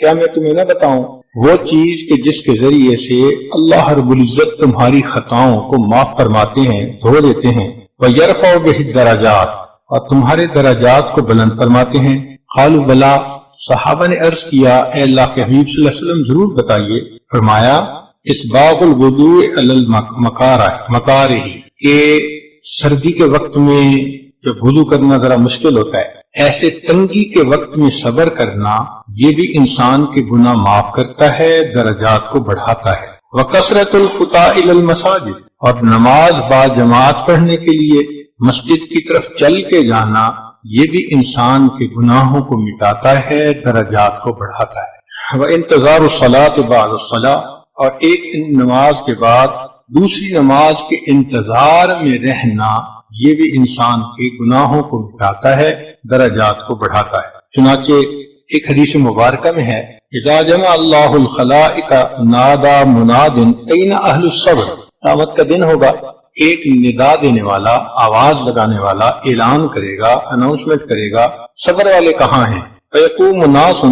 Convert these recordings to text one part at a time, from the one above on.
کیا میں تمہیں نہ بتاؤں وہ چیز کہ جس کے ذریعے سے اللہ رب العزت تمہاری خطاؤں کو معاف فرماتے ہیں، دھو دیتے ہیں، وَيَرْفَعُ بِهِ الدَّرَجَاتِ اور تمہارے درجات کو بلند فرماتے ہیں۔ قالوا بلا، صحابہ نے عرض کیا اے اللہ کے حبیب صلی اللہ علیہ وسلم ضرور بتائیے۔ فرمایا اسباغ الوضوء علی المکارہ، کہ سردی کے وقت میں جب وضو کرنا ذرا مشکل ہوتا ہے، ایسے تنگی کے وقت میں صبر کرنا یہ بھی انسان کے گناہ معاف کرتا ہے، درجات کو بڑھاتا ہے۔ وکثرۃ الخطا الی المساجد اور نماز با جماعت پڑھنے کے لیے مسجد کی طرف چل کے جانا یہ بھی انسان کے گناہوں کو مٹاتا ہے، درجات کو بڑھاتا ہے۔ وانتظار الصلاۃ بعد الصلاۃ اور ایک نماز کے بعد دوسری نماز کے انتظار میں رہنا یہ بھی انسان کے گناہوں کو مٹاتا ہے، درجات کو بڑھاتا ہے۔ چنانچہ ایک حدیث مبارکہ میں ہے اذا جمع اللہ الخلائق نادى مناد این اہل الصبر، قیامت کا دن ہوگا، ایک ندا دینے والا، آواز لگانے والا اعلان کرے گا، اناؤنسمنٹ کرے گا، صبر والے کہاں ہیں؟ فیقوم ناس،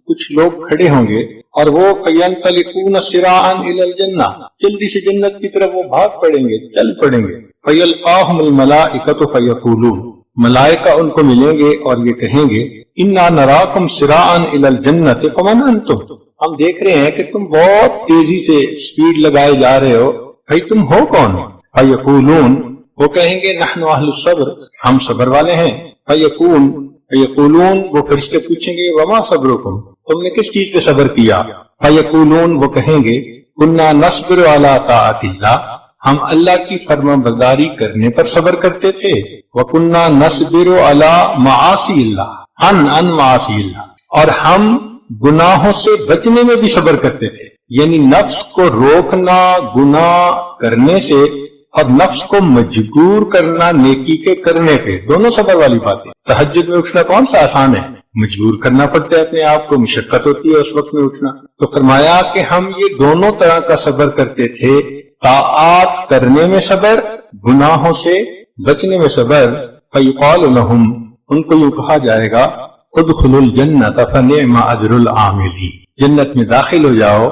کچھ لوگ کھڑے ہوں گے اور وہ فینطلقون سراعا الی الجنہ، جلدی سے جنت کی طرف وہ بھاگ پڑیں گے، چل پڑیں گے۔ فیلقاہم الملائکۃ فیقولون، ملائکہ ان کو ملیں گے اور یہ کہیں گے انا نراکم سراعا الی الجنۃ فمن انتم، ہم دیکھ رہے ہیں کہ تم بہت تیزی سے سپیڈ لگائے جا رہے ہو، بھائی تم ہو کون؟ فیقولون، وہ کہیں گے نحن اہل الصبر، ہم صبر والے ہیں۔ فیقولون، وہ فرشتے پوچھیں گے وما صبرکم، تم نے کس چیز پہ صبر کیا؟ فیقولون، وہ کہیں گے کنا نصبر علی طاعت اللہ، ہم اللہ کی فرما برداری کرنے پر صبر کرتے تھے، وَكُنَّا نَصْبِرُ عَلَى مَعَاصِي اللَّهِ عن معاصی اللہ، اور ہم گناہوں سے بچنے میں بھی صبر کرتے تھے، یعنی نفس کو روکنا گناہ کرنے سے اور نفس کو مجبور کرنا نیکی کے کرنے پہ، دونوں صبر والی باتیں۔ تہجد میں اٹھنا کون سا آسان ہے، مجبور کرنا پڑتا ہے اپنے آپ کو، مشقت ہوتی ہے اس وقت میں اٹھنا۔ تو فرمایا کہ ہم یہ دونوں طرح کا صبر کرتے تھے، طاعات کرنے میں صبر، گناہوں سے بچنے میں صبر۔ فیقال لهم، ان کو یوں کہا جائے گا ادخلوا الجنۃ فنعم اجر العاملین، جنت میں داخل ہو جاؤ،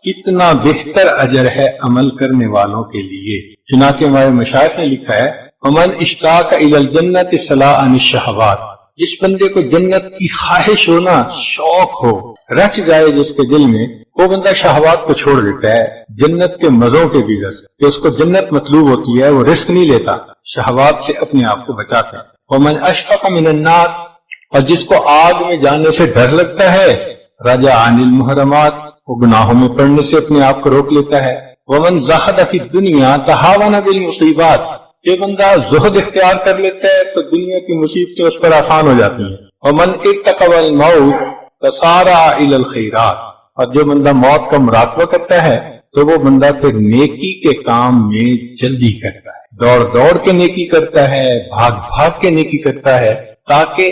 کتنا بہتر اجر ہے عمل کرنے والوں کے لیے۔ چنانچہ ہمارے مشائخ نے لکھا ہے ومن اشتاق الی الجنۃ صلاح عن الشہوات، جس بندے کو جنت کی خواہش ہو نا، شوق ہو، رچ جائے جس کے دل میں، وہ بندہ شہوات کو چھوڑ دیتا ہے، جنت کے مزوں کے بھی رزق، کہ اس کو جنت مطلوب ہوتی ہے، وہ رزق نہیں لیتا، شہوات سے اپنے آپ کو بچاتا ہے۔ ومن اشفق من النار، اور جس کو آگ میں جانے سے ڈر لگتا ہے، رجع عن المحرمات، وہ گناہوں میں پڑنے سے اپنے آپ کو روک لیتا ہے۔ ومن زہد فی الدنیا تہاون بالمصیبات، یہ بندہ زہد اختیار کر لیتا ہے تو دنیا کی مصیبتیں اس پر آسان ہو جاتی ہیں۔ ومن اتقى الموت تسارع الی الخیرات، اور جو بندہ موت کا مراقبہ کرتا ہے تو وہ بندہ پھر نیکی کے کام میں جلدی کرتا ہے، دوڑ دوڑ کے نیکی کرتا ہے، بھاگ بھاگ کے نیکی کرتا ہے، تاکہ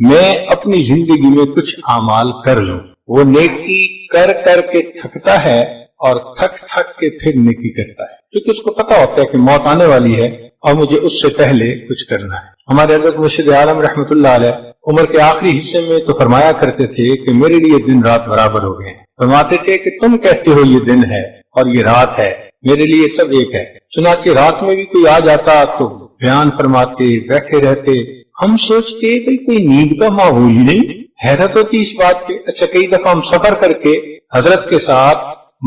میں اپنی زندگی میں کچھ اعمال کر لوں۔ وہ نیکی کر کر کے تھکتا ہے اور تھک تھک کے پھر نیکی کرتا ہے، کیونکہ اس کو پتا ہوتا ہے کہ موت آنے والی ہے اور مجھے اس سے پہلے کچھ کرنا ہے۔ ہمارے حضرت مرشد عالم رحمۃ اللہ علیہ عمر کے آخری حصے میں تو فرمایا کرتے تھے کہ میرے لیے دن رات برابر ہو گئے ہیں۔ فرماتے تھے کہ تم کہتے ہو یہ دن ہے اور یہ رات ہے، میرے لیے سب ایک ہے۔ چنانچہ رات میں بھی کوئی آ جاتا تو بیان فرماتے، بیٹھے رہتے، ہم سوچتے بھئی کوئی نیند کا ماحول ہی نہیں۔ حیرت ہوتی اس بات پہ۔ اچھا، کئی دفعہ ہم سفر کر کے حضرت کے ساتھ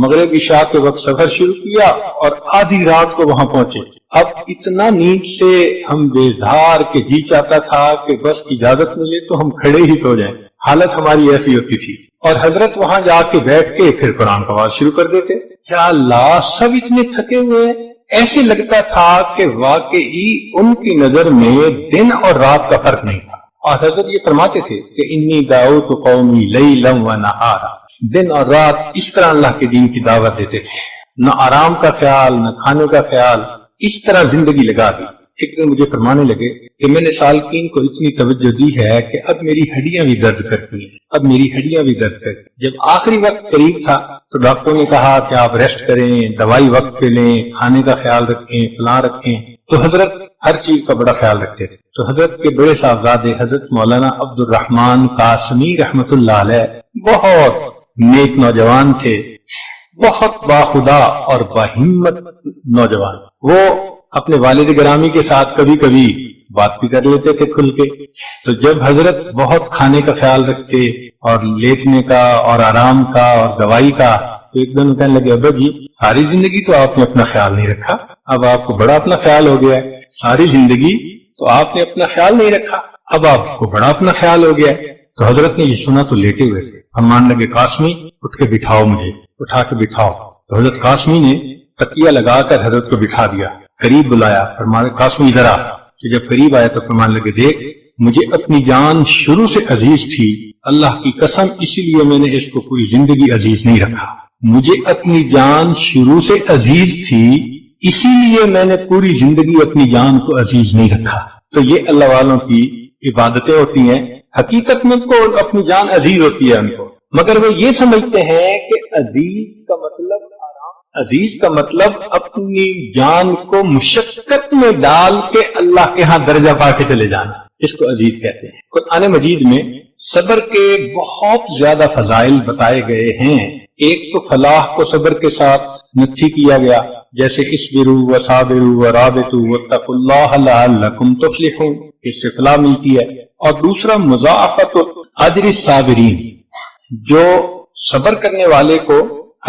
مغرب عشاء کے وقت سفر شروع کیا اور آدھی رات کو وہاں پہنچے۔ اب اتنا نیند سے ہم بیدار کہ جی چاہتا تھا کہ بس اجازت ملے تو ہم کھڑے ہی سو جائیں، حالت ہماری ایسی ہوتی تھی۔ اور حضرت وہاں جا کے بیٹھ کے پھر قرآن کا آواز شروع کر دیتے۔ یا اللہ، سب اتنے تھکے ہوئے ہیں، ایسے لگتا تھا کہ واقعی ان کی نظر میں دن اور رات کا فرق نہیں تھا۔ اور حضرت یہ فرماتے تھے کہ انی دعوت قومی لیلا و نہارا، دن اور رات اس طرح اللہ کے دین کی دعوت دیتے تھے، نہ آرام کا خیال نہ کھانے کا خیال، اس طرح زندگی لگا دی۔ ایک دن مجھے فرمانے لگے کہ میں نے سالکین کو اتنی توجہ دی ہے کہ اب میری ہڈیاں بھی درد کرتی ہیں، اب میری ہڈیاں بھی درد کرتی۔ جب آخری وقت قریب تھا تو ڈاکٹروں نے کہا کہ آپ ریسٹ کریں، دوائی وقت پہ لیں، کھانے کا خیال رکھیں، فلاں رکھیں۔ تو حضرت ہر چیز کا بڑا خیال رکھتے تھے. تو حضرت کے بڑے صاحبزادے حضرت مولانا عبد الرحمن قاسمی رحمت اللہ علیہ بہت نیک نوجوان تھے، بہت باخدا اور باہمت نوجوان. وہ اپنے والد گرامی کے ساتھ کبھی کبھی بات بھی کر لیتے تھے کھل کے. تو جب حضرت بہت کھانے کا خیال رکھتے اور لیٹنے کا اور آرام کا اور دوائی کا، تو ایک دن کہنے لگے ابا جی ساری زندگی تو آپ نے اپنا خیال نہیں رکھا، اب آپ کو بڑا اپنا خیال ہو گیا ہے. ساری زندگی تو آپ نے اپنا خیال نہیں رکھا، اب آپ کو بڑا اپنا خیال ہو گیا ہے. تو حضرت نے یہ سنا تو لیٹے ہوئے تھے. فرمان لگے قاسمی اٹھ کے بٹھاؤ، مجھے اٹھا کے بٹھاؤ. تو حضرت قاسمی نے تکیہ لگا کر حضرت کو بٹھا دیا، قریب بلایا. فرمانے قاسمی ادھر آ. کہ جب قریب آیا تو فرمان لگے دیکھ مجھے اپنی جان شروع سے عزیز تھی، اللہ کی قسم اسی لیے میں نے اس کو پوری زندگی عزیز نہیں رکھا. مجھے اپنی جان شروع سے عزیز تھی اسی لیے میں نے پوری زندگی اپنی جان کو عزیز نہیں رکھا. تو یہ اللہ والوں کی عبادتیں ہوتی ہیں. حقیقت میں کو اپنی جان عزیز ہوتی ہے ان کو، مگر وہ یہ سمجھتے ہیں کہ عزیز کا مطلب آرام، عزیز کا مطلب اپنی جان کو مشقت میں ڈال کے اللہ کے ہاں درجہ پا کے چلے جانا، اس کو عزیز کہتے ہیں. قرآن مجید میں صبر کے بہت زیادہ فضائل بتائے گئے ہیں. ایک تو فلاح کو صبر کے ساتھ نفی کیا گیا، جیسے اصبروا وصابروا ورابطوا واتقوا اللہ لعلکم تفلحون، اس سے فلاح ملتی ہے. اور دوسرا مضاعفت اجر الصابرین، جو صبر کرنے والے کو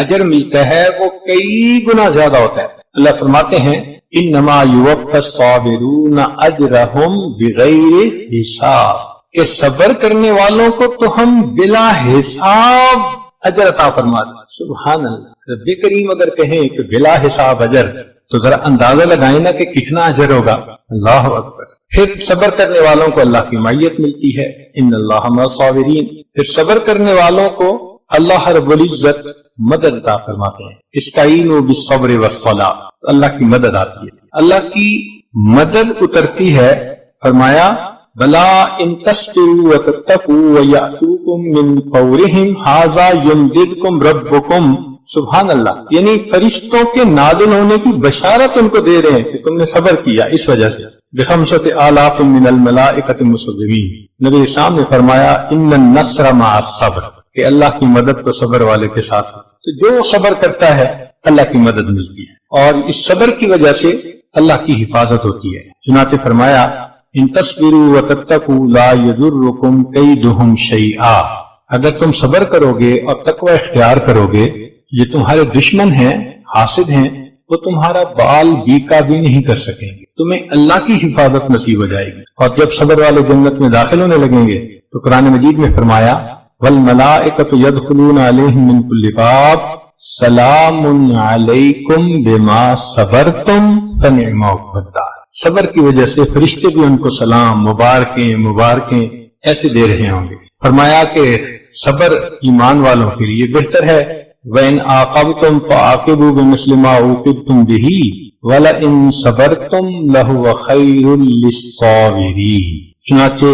اجر ملتا ہے وہ کئی گنا زیادہ ہوتا ہے. اللہ فرماتے ہیں انما یوفی الصابرون اجرہم بغیر حساب، کہ صبر کرنے والوں کو تو ہم بلا حساب اجر عطا فرماتے ہیں. سبحان اللہ. رب کریم اگر کہیں کہ بلا حساب اجر تو ذرا اندازہ لگائیں نا کہ کتنا اجر ہوگا. اللہ اکبر. پھر صبر کرنے والوں کو اللہ کی معیت ملتی ہے، ان اللہ مع الصابرین. پھر صبر کرنے والوں کو اللہ رب العزت مدد عطا فرماتے ہیں. استعینوا بالصبر والصلاۃ، اللہ کی مدد آتی ہے، اللہ کی مدد اترتی ہے. فرمایا بلا ان تصبروا وتتقوا ويأتوكم من فورهم هذا يمددكم ربكم. سبحان اللہ. یعنی فرشتوں کے نازل ہونے کی بشارت ان کو دے رہے ہیں کہ تم نے صبر کیا اس وجہ سے. بخمسۃ آلاف من الملائکۃ مسومین. نبی اسلام نے فرمایا ان النصر مع الصبر، کہ اللہ کی مدد تو صبر والے کے ساتھ ہے. تو جو صبر کرتا ہے اللہ کی مدد ملتی ہے، اور اس صبر کی وجہ سے اللہ کی حفاظت ہوتی ہے. چنانچہ فرمایا ان تصبروا وتتقوا لا يضركم كيدهم شيئا، اگر تم صبر کرو گے اور تقوی اختیار کرو گے، یہ تمہارے دشمن ہیں، حاسد ہیں، وہ تمہارا بال بیکا بھی نہیں کر سکیں گے. تمہیں اللہ کی حفاظت نصیب ہو جائے گی. اور جب صبر والے جنت میں داخل ہونے لگیں گے تو قرآن مجید میں فرمایا والملائکۃ یدخلون علیہم من کل باب سلام علیکم بما صبرتم فنعم عقبی الدار. صبر کی وجہ سے فرشتے بھی ان کو سلام، مبارکیں ایسے دے رہے ہوں گے. فرمایا کہ صبر ایمان والوں کے لیے بہتر ہے. وَإِنْ عَاقَبْتُمْ فَعَاقِبُوا بِمِثْلِ مَا عُوقِبْتُمْ بِهِ وَلَئِنْ صَبَرْتُمْ لَهُوَ خَيْرٌ لِلصَّابِرِينَ. چنانچہ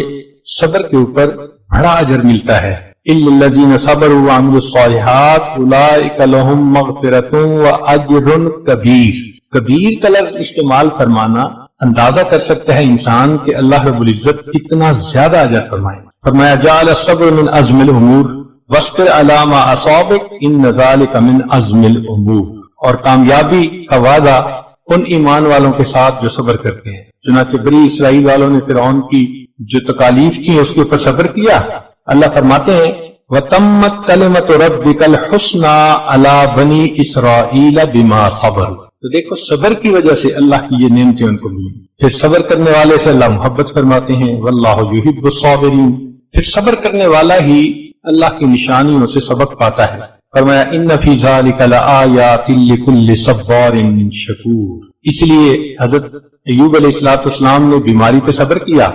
صبر کے اوپر بڑا اجر ملتا ہے. إِلَّا الَّذِينَ صَبَرُوا وَعَمِلُوا الصَّالِحَاتِ أُولَئِكَ لَهُمْ مَغْفِرَةٌ وَأَجْرٌ كَبِيرٌ. کبیر کا لفظ استعمال فرمانا اندازہ کر سکتا ہے انسان کہ اللہ رب العزت کتنا زیادہ اجر فرمائے. فرمایا جعل الصبر من عزم الامور واصبر علی ما اصابک ان ذلک من عزم الامور. اور کامیابی کا وعدہ ان ایمان والوں کے ساتھ جو صبر کرتے ہیں. چنانچہ بنی اسرائیل والوں نے فرعون کی جو تکالیف تھی اس کے اوپر صبر کیا. اللہ فرماتے ہیں وَتَمَّتْ كَلِمَةُ رَبِّكَ الْحُسْنَى عَلَى بَنِي إِسْرَائِيلَ بِمَا صَبَرُوا. تو دیکھو صبر کی وجہ سے اللہ کی یہ نعمتیں ان کو ملی. پھر صبر کرنے والے سے اللہ محبت فرماتے ہیں واللہ یحب الصابرین. پھر صبر کرنے والا ہی اللہ کی نشانیوں سے سبق پاتا ہے. فرمایا ان فی ذلک لآیات لکل صبار شکور. اس لیے حضرت ایوب علیہ السلام نے بیماری پہ صبر کیا.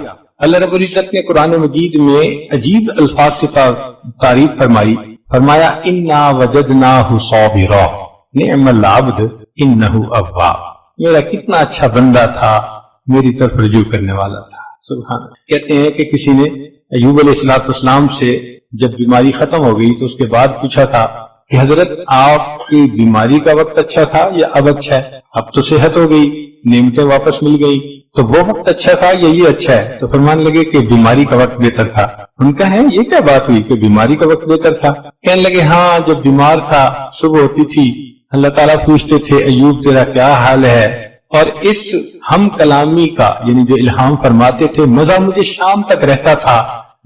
اللہ رب العزت نے قرآن مجید میں عجیب الفاظ سے تعریف فرمائی. فرمایا انا وجدناہ صابرا نعم العبد انہ اواب. میرا کتنا اچھا بندہ تھا، میری طرف رجوع کرنے والا تھا. سبحان. کہتے ہیں کہ کسی نے ایوب علیہ السلام سے جب بیماری ختم ہو گئی تو اس کے بعد پوچھا تھا کہ حضرت آپ کی بیماری کا وقت اچھا تھا یا اب اچھا ہے؟ اب تو صحت ہو گئی. نعمتیں واپس مل گئی، تو وہ وقت اچھا تھا یا یہ اچھا ہے؟ تو فرمان لگے کہ بیماری کا وقت بہتر تھا۔ ان کا ہے یہ کیا بات ہوئی کہ بیماری کا وقت بہتر تھا؟ کہنے لگے ہاں جب بیمار تھا صبح ہوتی تھی اللہ تعالیٰ پوچھتے تھے ایوب تیرا کیا حال ہے، اور اس ہم کلامی کا یعنی جو الہام فرماتے تھے مزہ مجھے شام تک رہتا تھا،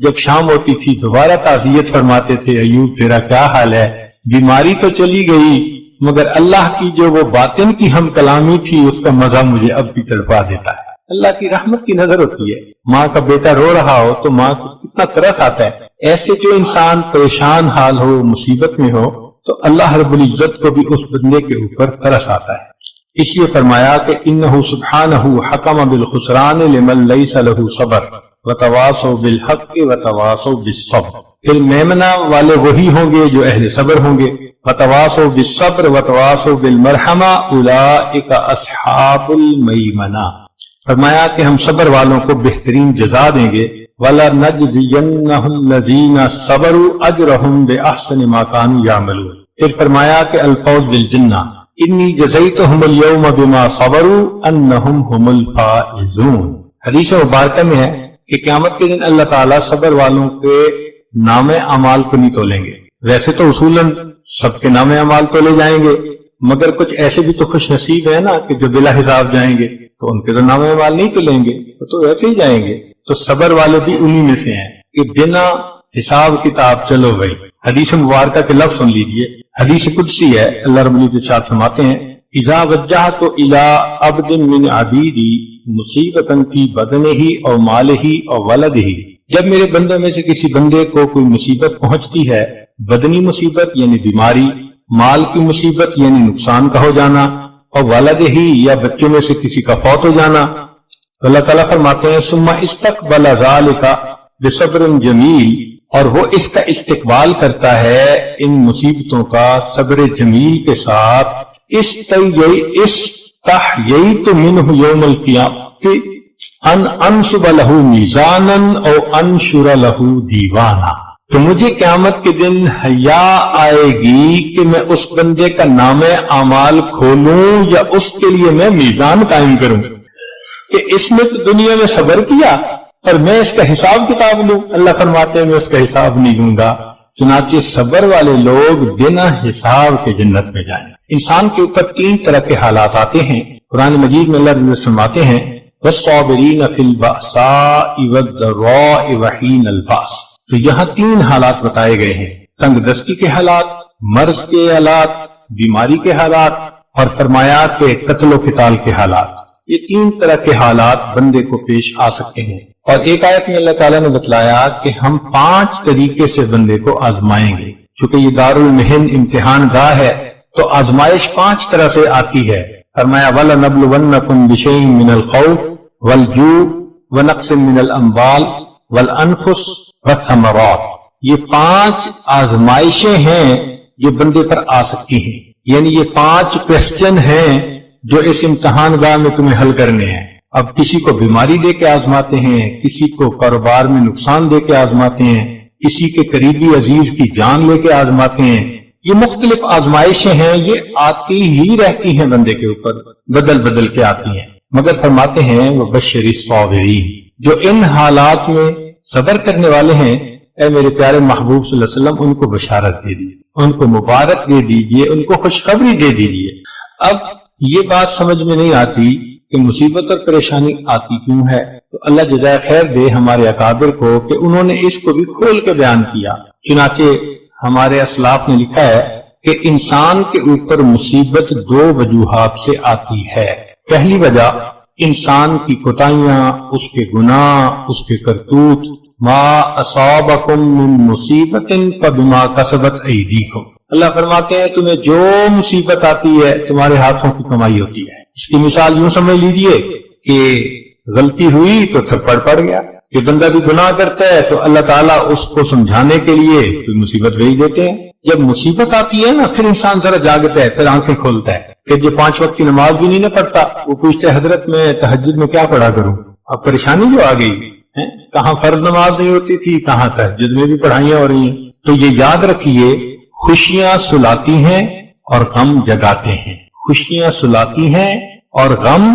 جب شام ہوتی تھی دوبارہ تعزیت فرماتے تھے ایوب تیرا کیا حال ہے۔ بیماری تو چلی گئی مگر اللہ کی جو وہ باطن کی ہم کلامی تھی اس کا مزہ مجھے اب بھی تڑپا دیتا ہے۔ اللہ کی رحمت کی نظر ہوتی ہے، ماں کا بیٹا رو رہا ہو تو ماں کو کتنا ترس آتا ہے۔ ایسے جو انسان پریشان حال ہو مصیبت میں ہو تو اللہ رب العزت کو بھی اس بندے کے اوپر ترس آتا ہے۔ اس لیے فرمایا کہ انہ سبحانہ حکم بالخسران لمن لیس لہ صبر وتواصوا بالحق وتواصوا بالصبر۔ پھر میمنہ والے وہی ہوں گے جو اہل صبر ہوں گے، وتواصوا بالصبر وتواصوا بالمرحمہ اولئک اصحاب المیمنہ۔ فرمایا کہ ہم صبر والوں کو بہترین جزا دیں گے، وَلَنَجْزِيَنَّهُ الَّذِينَ صَبَرُوا أَجْرَهُمْ بِأَحْسَنِ مَا كَانُوا يَعْمَلُونَ۔ پھر فرمایا کہ الفوز بالجنہ انی جزیتہم اليوم بما صبروا انہم هم الفائزون۔ حدیث مبارکہ میں ہے کہ قیامت کے دن اللہ تعالیٰ صبر والوں کے نام اعمال کو نہیں تولیں گے۔ ویسے تو اصولاً سب کے نام اعمال تولے جائیں گے، مگر کچھ ایسے بھی تو خوش نصیب ہے نا کہ جو بلا حساب جائیں گے، تو ان کے تو نام اعمال نہیں تولیں گے، وہ تو ایسے ہی جائیں گے۔ تو صبر والے بھی انہی میں سے ہیں کہ بنا حساب کتاب چلو بھائی۔ حدیث مبارکہ کے لفظ سن لیجئے، حدیث قدسی ہے، اللہ رب العزت ارشاد فرماتے ہیں اذا وجہت الی عبد من عبیدی مصیبتا فی بدنہ او مالہ او ولدہ، جب میرے بندوں میں سے کسی بندے کو کوئی مصیبت پہنچتی ہے، بدنی مصیبت یعنی بیماری، مال کی مصیبت یعنی نقصان کا ہو جانا، اور والدہ یا بچوں میں سے کسی کا فوت ہو جانا، اللہ تعالیٰ فرماتے ہیں ثم استقبل ذلک بصبر جمیل، اور وہ اس کا استقبال کرتا ہے ان مصیبتوں کا صبر جمیل کے ساتھ، استحییت منہ یوم القیامۃ ان انصب لہ میزانا او انشر لہ دیوانا، تو مجھے قیامت کے دن حیا آئے گی کہ میں اس بندے کا نام اعمال کھولوں یا اس کے لیے میں میزان قائم کروں کہ اس نے تو دنیا میں صبر کیا اور میں اس کا حساب کتاب لوں۔ اللہ فرماتے ہیں میں اس کا حساب نہیں لوں گا۔ چنانچہ صبر والے لوگ بنا حساب کے جنت میں جائیں۔ انسان کے اوپر تین طرح کے حالات آتے ہیں، قرآن مجید میں اللہ فرماتے ہیں والصابرین فی البأساء والضراء وحین الباس، تو یہاں تین حالات بتائے گئے ہیں، تنگ دستی کے حالات، مرض کے حالات، بیماری کے حالات، اور فرمایا کہ قتل و قتال کے حالات۔ یہ تین طرح کے حالات بندے کو پیش آ سکتے ہیں، اور ایک آیت میں اللہ تعالیٰ نے بتلایا کہ ہم 5 طریقے سے بندے کو آزمائیں گے۔ چونکہ یہ دار المحن امتحان گاہ ہے تو آزمائش 5 طرح سے آتی ہے۔ فرمایا وَلَنَبْلُوَنَّكُمْ بِشَيْءٍ مِّنَ الْخَوْفِ وَالْجُوعِ وَنَقْصٍ مِّنَ الْأَمْوَالِ وَالْأَنفُسِ وَالثَّمَرَاتِ، یہ 5 آزمائشیں ہیں جو بندے پر آ سکتی ہیں، یعنی یہ 5 کوسچن ہیں جو اس امتحان گاہ میں تمہیں حل کرنے ہیں۔ اب کسی کو بیماری دے کے آزماتے ہیں، کسی کو کاروبار میں نقصان دے کے آزماتے ہیں، کسی کے قریبی عزیز کی جان لے کے آزماتے ہیں۔ یہ مختلف آزمائشیں ہیں، یہ آتی ہی رہتی ہیں بندے کے اوپر، بدل بدل کے آتی ہیں، مگر فرماتے ہیں وَبَشِّرِ الصَّابِرِينَ، جو ان حالات میں صبر کرنے والے ہیں، اے میرے پیارے محبوب صلی اللہ علیہ وسلم ان کو بشارت دے دیجیے، ان کو مبارک دے دیجیے، ان کو خوشخبری دے دیجیے۔ اب یہ بات سمجھ میں نہیں آتی کہ مصیبت اور پریشانی آتی کیوں ہے، تو اللہ جزائے خیر دے ہمارے اکابر کو کہ انہوں نے اس کو بھی کھول کے بیان کیا۔ چنانچہ ہمارے اسلاف نے لکھا ہے کہ انسان کے اوپر مصیبت 2 وجوہات سے آتی ہے۔ پہلی وجہ انسان کی کوتاہیاں، اس کے گناہ، اس کے کرتوت، ما اصابکم من مصیبت فبما کسبت ایدیکم، اللہ فرماتے ہیں تمہیں جو مصیبت آتی ہے تمہارے ہاتھوں کی کمائی ہوتی ہے۔ اس کی مثال یوں سمجھ لیجئے کہ غلطی ہوئی تو تھپڑ پڑ گیا، کہ بندہ بھی گناہ کرتا ہے تو اللہ تعالیٰ اس کو سمجھانے کے لیے کوئی مصیبت بھیج دیتے ہیں۔ جب مصیبت آتی ہے نا پھر انسان ذرا جاگتا ہے، پھر آنکھیں کھولتا ہے، کہ جو 5 وقت کی نماز بھی نہیں پڑھتا وہ پوچھتے ہے حضرت میں تہجد میں کیا پڑھا کروں؟ اب پریشانی جو آ گئی ہے، کہاں فرض نماز نہیں ہوتی تھی، کہاں تہجد میں بھی پڑھائیاں ہو رہی ہیں۔ تو یہ یاد رکھیے خوشیاں سلاتی ہیں اور غم جگاتے ہیں، خوشیاں سلاتی ہیں اور غم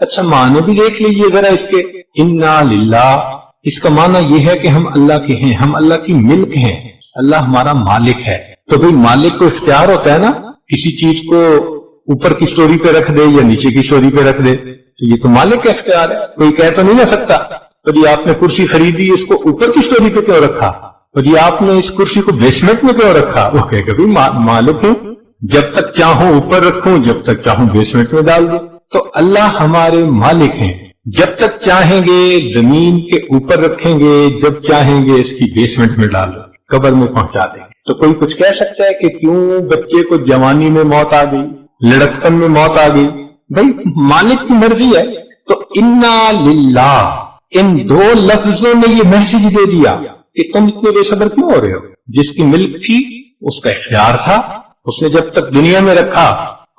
اچھا معنی بھی دیکھ لیجئے ذرا اس کے، انا للہ، اس کا معنی یہ ہے کہ ہم اللہ کے ہیں، ہم اللہ کی ملک ہیں، اللہ ہمارا مالک ہے۔ تو بھئی مالک کو اختیار ہوتا ہے نا، کسی چیز کو اوپر کی سٹوری پہ رکھ دے یا نیچے کی سٹوری پہ رکھ دے، تو یہ تو مالک کا اختیار ہے، کوئی کہہ تو نہیں نہ سکتا تو جی آپ نے کرسی خریدی اس کو اوپر کی سٹوری پہ کیوں رکھا، تو جی آپ نے اس کرسی کو بیسمنٹ میں کیوں رکھا، وہ کہے کہ مالک ہوں، جب تک چاہوں اوپر رکھوں، جب تک چاہوں بیسمنٹ میں ڈال دوں۔ تو اللہ ہمارے مالک ہیں، جب تک چاہیں گے زمین کے اوپر رکھیں گے، جب چاہیں گے اس کی بیسمنٹ میں ڈال دیں، قبر میں پہنچا دیں گے۔ تو کوئی کچھ کہہ سکتا ہے کہ کیوں بچے کو جوانی میں موت آ گئی، لڑکپن میں موت آ گئی؟ بھائی مالک کی مرضی ہے۔ تو انا للہ، ان دو لفظوں نے یہ میسج دے دیا کہ تم اتنے بے صبر کیوں ہو رہے ہو؟ جس کی ملک تھی اس کا اختیار تھا، اس نے جب تک دنیا میں رکھا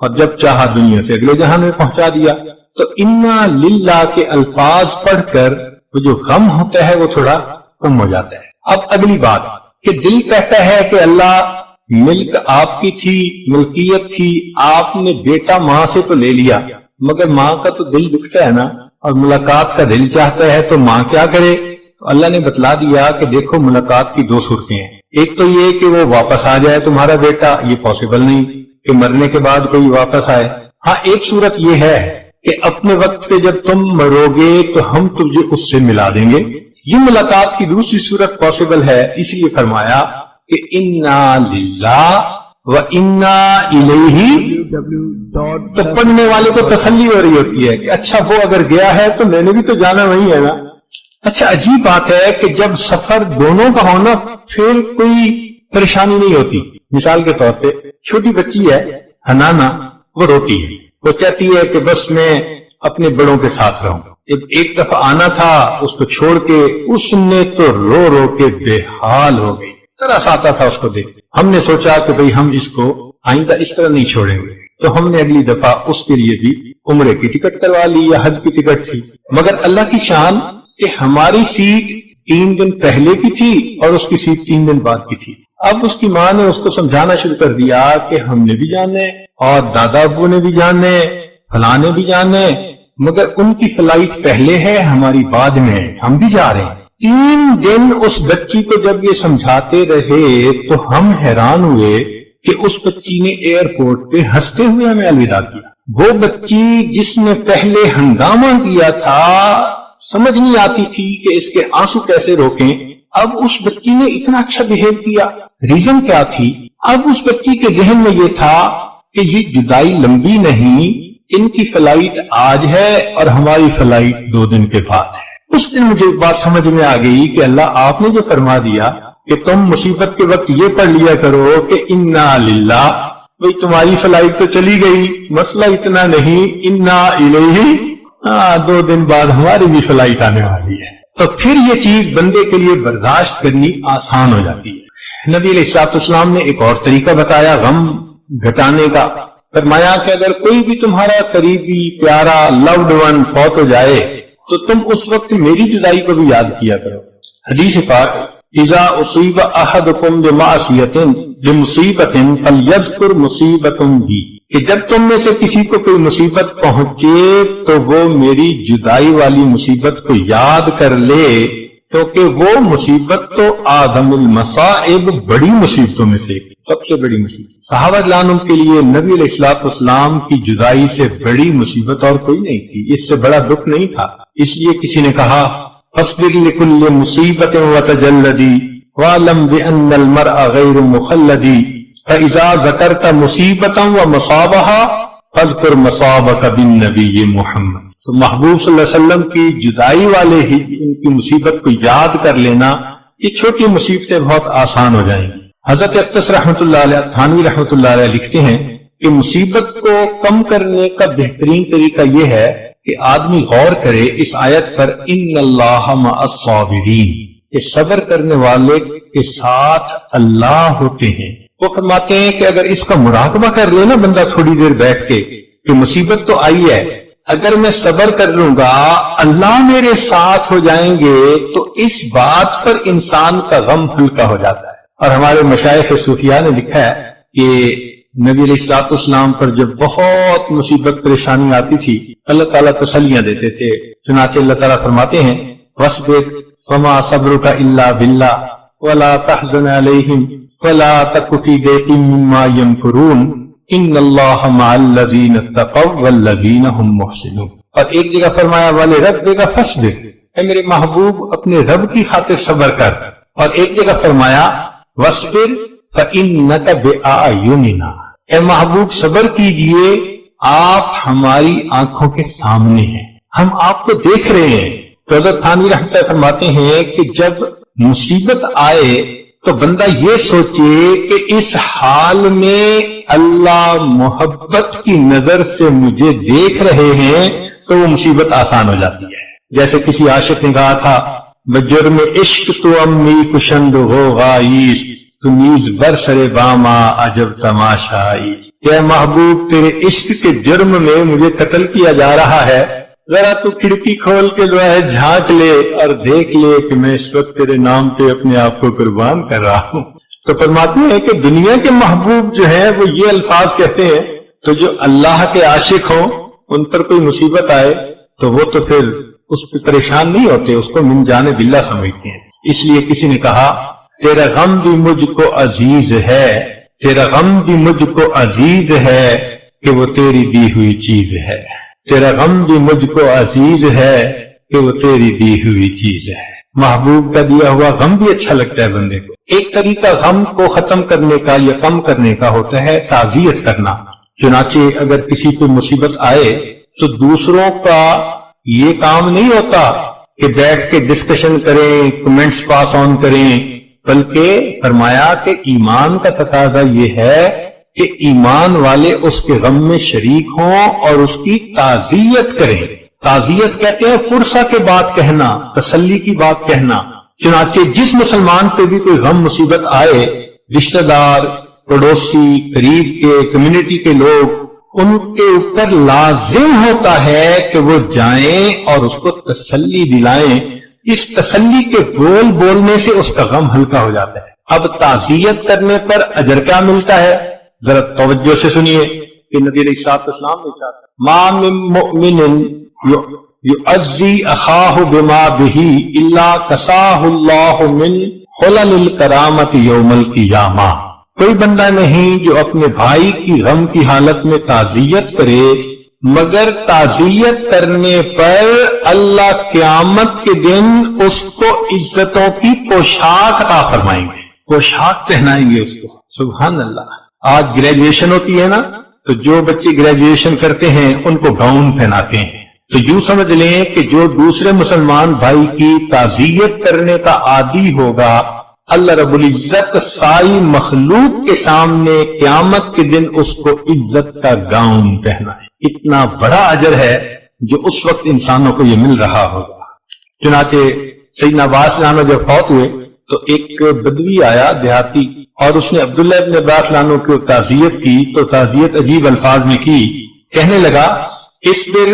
اور جب چاہا دنیا سے اگلے جہان میں پہنچا دیا۔ تو انا للہ کے الفاظ پڑھ کر وہ جو غم ہوتا ہے وہ تھوڑا کم ہو جاتا ہے۔ اب اگلی بات کہ دل کہتا ہے کہ اللہ ملک آپ کی تھی، ملکیت تھی، آپ نے بیٹا ماں سے تو لے لیا، مگر ماں کا تو دل دکھتا ہے نا، اور ملاقات کا دل چاہتا ہے، تو ماں کیا کرے؟ تو اللہ نے بتلا دیا کہ دیکھو ملاقات کی دو صورتیں ہیں، ایک تو یہ کہ وہ واپس آ جائے تمہارا بیٹا، یہ پاسبل نہیں کہ مرنے کے بعد کوئی واپس آئے۔ ہاں ایک صورت یہ ہے کہ اپنے وقت پہ جب تم مرو گے تو ہم تجھے اس سے ملا دیں گے، یہ ملاقات کی دوسری صورت پاسبل ہے، اس لیے فرمایا کہ انا للہ و انا الیہ۔ تو پڑھنے والے کو تسلی ہو رہی ہوتی ہے کہ اچھا وہ اگر گیا ہے تو میں نے بھی تو جانا وہی ہے نا۔ اچھا عجیب بات ہے کہ جب سفر دونوں کا ہونا پھر کوئی پریشانی نہیں ہوتی۔ مثال کے طور پہ چھوٹی بچی ہے حنانا، وہ روتی ہے، وہ چاہتی ہے کہ بس میں اپنے بڑوں کے ساتھ رہوں۔ ایک دفعہ آنا تھا اس کو چھوڑ کے، اس نے تو رو رو کے بے حال ہو گئی، ترس آتا تھا اس کو دیکھ۔ ہم نے سوچا کہ بھئی ہم اس کو آئندہ اس طرح نہیں چھوڑیں گے، تو ہم نے اگلی دفعہ اس کے لیے بھی عمرے کی ٹکٹ کروا لی یا حج کی ٹکٹ تھی۔ مگر اللہ کی شان کہ ہماری سیٹ 3 دن پہلے کی تھی اور اس کی سیٹ 3 دن بعد کی تھی۔ اب اس کی ماں نے اس کو سمجھانا شروع کر دیا کہ ہم نے بھی جانے اور دادا ابو نے بھی جانے، فلاں نے بھی جانے، مگر ان کی فلائٹ پہلے ہے، ہماری بعد میں، ہم بھی جا رہے ہیں۔ 3 دن اس بچی کو جب یہ سمجھاتے رہے تو ہم حیران ہوئے کہ اس بچی نے ایئرپورٹ پہ ہنستے ہوئے ہمیں الوداع کیا۔ وہ بچی جس نے پہلے ہنگامہ کیا تھا، سمجھ نہیں آتی تھی کہ اس کے آنسو کیسے روکیں، اب اس بچی نے اتنا اچھا بہیو کیا۔ ریزن کیا تھی؟ اب اس بچی کے ذہن میں یہ تھا کہ یہ جدائی لمبی نہیں، ان کی فلائٹ آج ہے اور ہماری فلائٹ 2 دن کے بعد ہے۔ اس دن مجھے ایک بات سمجھ میں آ گئی کہ اللہ آپ نے جو فرما دیا کہ تم مصیبت کے وقت یہ پڑھ لیا کرو کہ انا للہ، بھئی تمہاری فلائٹ تو چلی گئی، مسئلہ اتنا نہیں، انا الیہ، 2 دن بعد ہماری بھی فلائٹ آنے والی ہے۔ تو پھر یہ چیز بندے کے لیے برداشت کرنی آسان ہو جاتی ہے۔ نبی علیہ الصلوۃ والسلام نے ایک اور طریقہ بتایا غم گھٹانے کا، فرمایا کہ اگر کوئی بھی تمہارا قریبی پیارا لوڈ ون فوت ہو جائے تو تم اس وقت میری جدائی کو بھی یاد کیا کرو۔ حدیث پاک اذا اصیب احدکم بمعصیۃ بمصیبۃ فلیذکر مصیبۃ بی، کہ جب تم میں سے کسی کو کوئی مصیبت پہنچے تو وہ میری جدائی والی مصیبت کو یاد کر لے، کیونکہ وہ مصیبت تو اعظم المصائب، بڑی مصیبتوں میں سے سب سے بڑی مصیبت۔ صحابہ رضوان کے لیے نبی علیہ الصلوۃ والسلام کی جدائی سے بڑی مصیبت اور کوئی نہیں تھی، اس سے بڑا دکھ نہیں تھا۔ اس لیے کسی نے کہا فاصبر لكل مصیبت وتجلدی واعلم بان المرء غیر مخلدی فاذا ذکرت مصیبتا ومصابها فاذکر مصابك بالنبی محمد۔ تو محبوب صلی اللہ علیہ وسلم کی جدائی والے ہی ان کی مصیبت کو یاد کر لینا، یہ چھوٹی مصیبتیں بہت آسان ہو جائیں گی۔ حضرت اقتص رحمۃ اللہ علیہ تھانوی رحمۃ اللہ علیہ لکھتے ہیں کہ مصیبت کو کم کرنے کا بہترین طریقہ یہ ہے کہ آدمی غور کرے اس آیت پر، ان اللہ مع الصابرین، کہ صبر کرنے والے کے ساتھ اللہ ہوتے ہیں۔ وہ فرماتے ہیں کہ اگر اس کا مراقبہ کر لے نا بندہ تھوڑی دیر بیٹھ کے کہ مصیبت تو آئی ہے، اگر میں صبر کر لوں گا اللہ میرے ساتھ ہو جائیں گے، تو اس بات پر انسان کا غم ہلکا ہو جاتا ہے۔ اور ہمارے مشائخ صوفیاء نے لکھا ہے کہ نبی علیہ الصلوۃ والسلام پر جب بہت مصیبت پریشانی آتی تھی اللہ تعالیٰ تسلیاں دیتے تھے. چنانچہ اللہ تعالیٰ فرماتے ہیں وَاصْبِرْ وَمَا صَبْرُكَ إِلَّا بِاللَّهِ وَلَا تَحْزَنْ عَلَيْهِمْ وَلَا تَكُ فِي ضَيْقٍ مِّمَّا يَمْكُرُونَ إِنَّ اللَّهَ مَعَ الَّذِينَ اتَّقَوْا وَالَّذِينَ هُمْ مُحْسِنُونَ. اور ایک جگہ فرمایا وَلِرَبِّكَ فَاصْبِرْ، اے میرے محبوب اپنے رب کی خاطر صبر کر. اور ایک جگہ فرمایا وَاصْبِرْ فَإِنَّكَ بِأَعْيُنِنَا، اے محبوب صبر کیجئے آپ ہماری آنکھوں کے سامنے ہیں، ہم آپ کو دیکھ رہے ہیں. تو حضرت تھانوی رحمۃ اللہ فرماتے ہیں کہ جب مصیبت آئے تو بندہ یہ سوچے کہ اس حال میں اللہ محبت کی نظر سے مجھے دیکھ رہے ہیں تو وہ مصیبت آسان ہو جاتی ہے. جیسے کسی عاشق نے کہا تھا بجرم عشق تو امی کشند ہو غائیس تو نیز برسر باما عجب تماشائی. اے محبوب تیرے عشق کے جرم میں مجھے قتل کیا جا رہا ہے، ذرا تو کھڑکی کھول کے جو ہے جھانک لے اور دیکھ لے کہ میں اس وقت تیرے نام پہ اپنے آپ کو قربان کر رہا ہوں. تو فرماتے ہیں کہ دنیا کے محبوب جو ہیں وہ یہ الفاظ کہتے ہیں، تو جو اللہ کے عاشق ہوں ان پر کوئی مصیبت آئے تو وہ تو پھر اس پہ پریشان نہیں ہوتے، اس کو من جانب اللہ سمجھتے ہیں. اس لیے کسی نے کہا تیرا غم بھی مجھ کو عزیز ہے، تیرا غم بھی مجھ کو عزیز ہے کہ وہ تیری دی ہوئی چیز ہے. تیرا غم بھی مجھ کو عزیز ہے کہ وہ تیری دی ہوئی چیز ہے. محبوب کا دیا ہوا غم بھی اچھا لگتا ہے بندے کو. ایک طریقہ غم کو ختم کرنے کا یا کم کرنے کا ہوتا ہے تعزیت کرنا. چنانچہ اگر کسی کو مصیبت آئے تو دوسروں کا یہ کام نہیں ہوتا کہ بیٹھ کے ڈسکشن کریں، کمنٹس پاس آن کریں، بلکہ فرمایا کہ ایمان کا تقاضا یہ ہے کہ ایمان والے اس کے غم میں شریک ہوں اور اس کی تعزیت کریں. تعزیت کہتے ہیں فرصہ کے بات کہنا، تسلی کی بات کہنا. چنانچہ جس مسلمان پہ بھی کوئی غم مصیبت آئے، رشتہ دار، پڑوسی، قریب کے، کمیونٹی کے لوگ، ان کے اوپر لازم ہوتا ہے کہ وہ جائیں اور اس کو تسلی دلائیں. اس تسلی کے بول بولنے سے اس کا غم ہلکا ہو جاتا ہے. اب تعزیت کرنے پر اجر کیا ملتا ہے ذرا توجہ سے سنیے کہ نبی علیہ الصلوۃ والسلام نے کہا ما من مؤمن یعزی اخاہ بما بہ الا کساہ اللہ من حلل الکرامۃ یوم القیامہ. کوئی بندہ نہیں جو اپنے بھائی کی غم کی حالت میں تعزیت کرے مگر تعزیت کرنے پر اللہ قیامت کے دن اس کو عزتوں کی پوشاک عطا فرمائیں گے، پوشاک پہنائیں گے اس کو. سبحان اللہ. آج گریجویشن ہوتی ہے نا، تو جو بچے گریجویشن کرتے ہیں ان کو گاؤن پہناتے ہیں. تو یوں سمجھ لیں کہ جو دوسرے مسلمان بھائی کی تعزیت کرنے کا عادی ہوگا، اللہ رب العزت ساری مخلوق کے سامنے قیامت کے دن اس کو عزت کا گاؤن پہنائے. اتنا بڑا اجر ہے جو اس وقت انسانوں کو یہ مل رہا ہوگا. چنانچہ سیدنا عباس عنہ جب فوت ہوئے تو ایک بدوی آیا دیہاتی، اور اس نے عبداللہ ابن عباس عنہ کو تعزیت کی. تو تعزیت عجیب الفاظ میں کی، کہنے لگا اصبر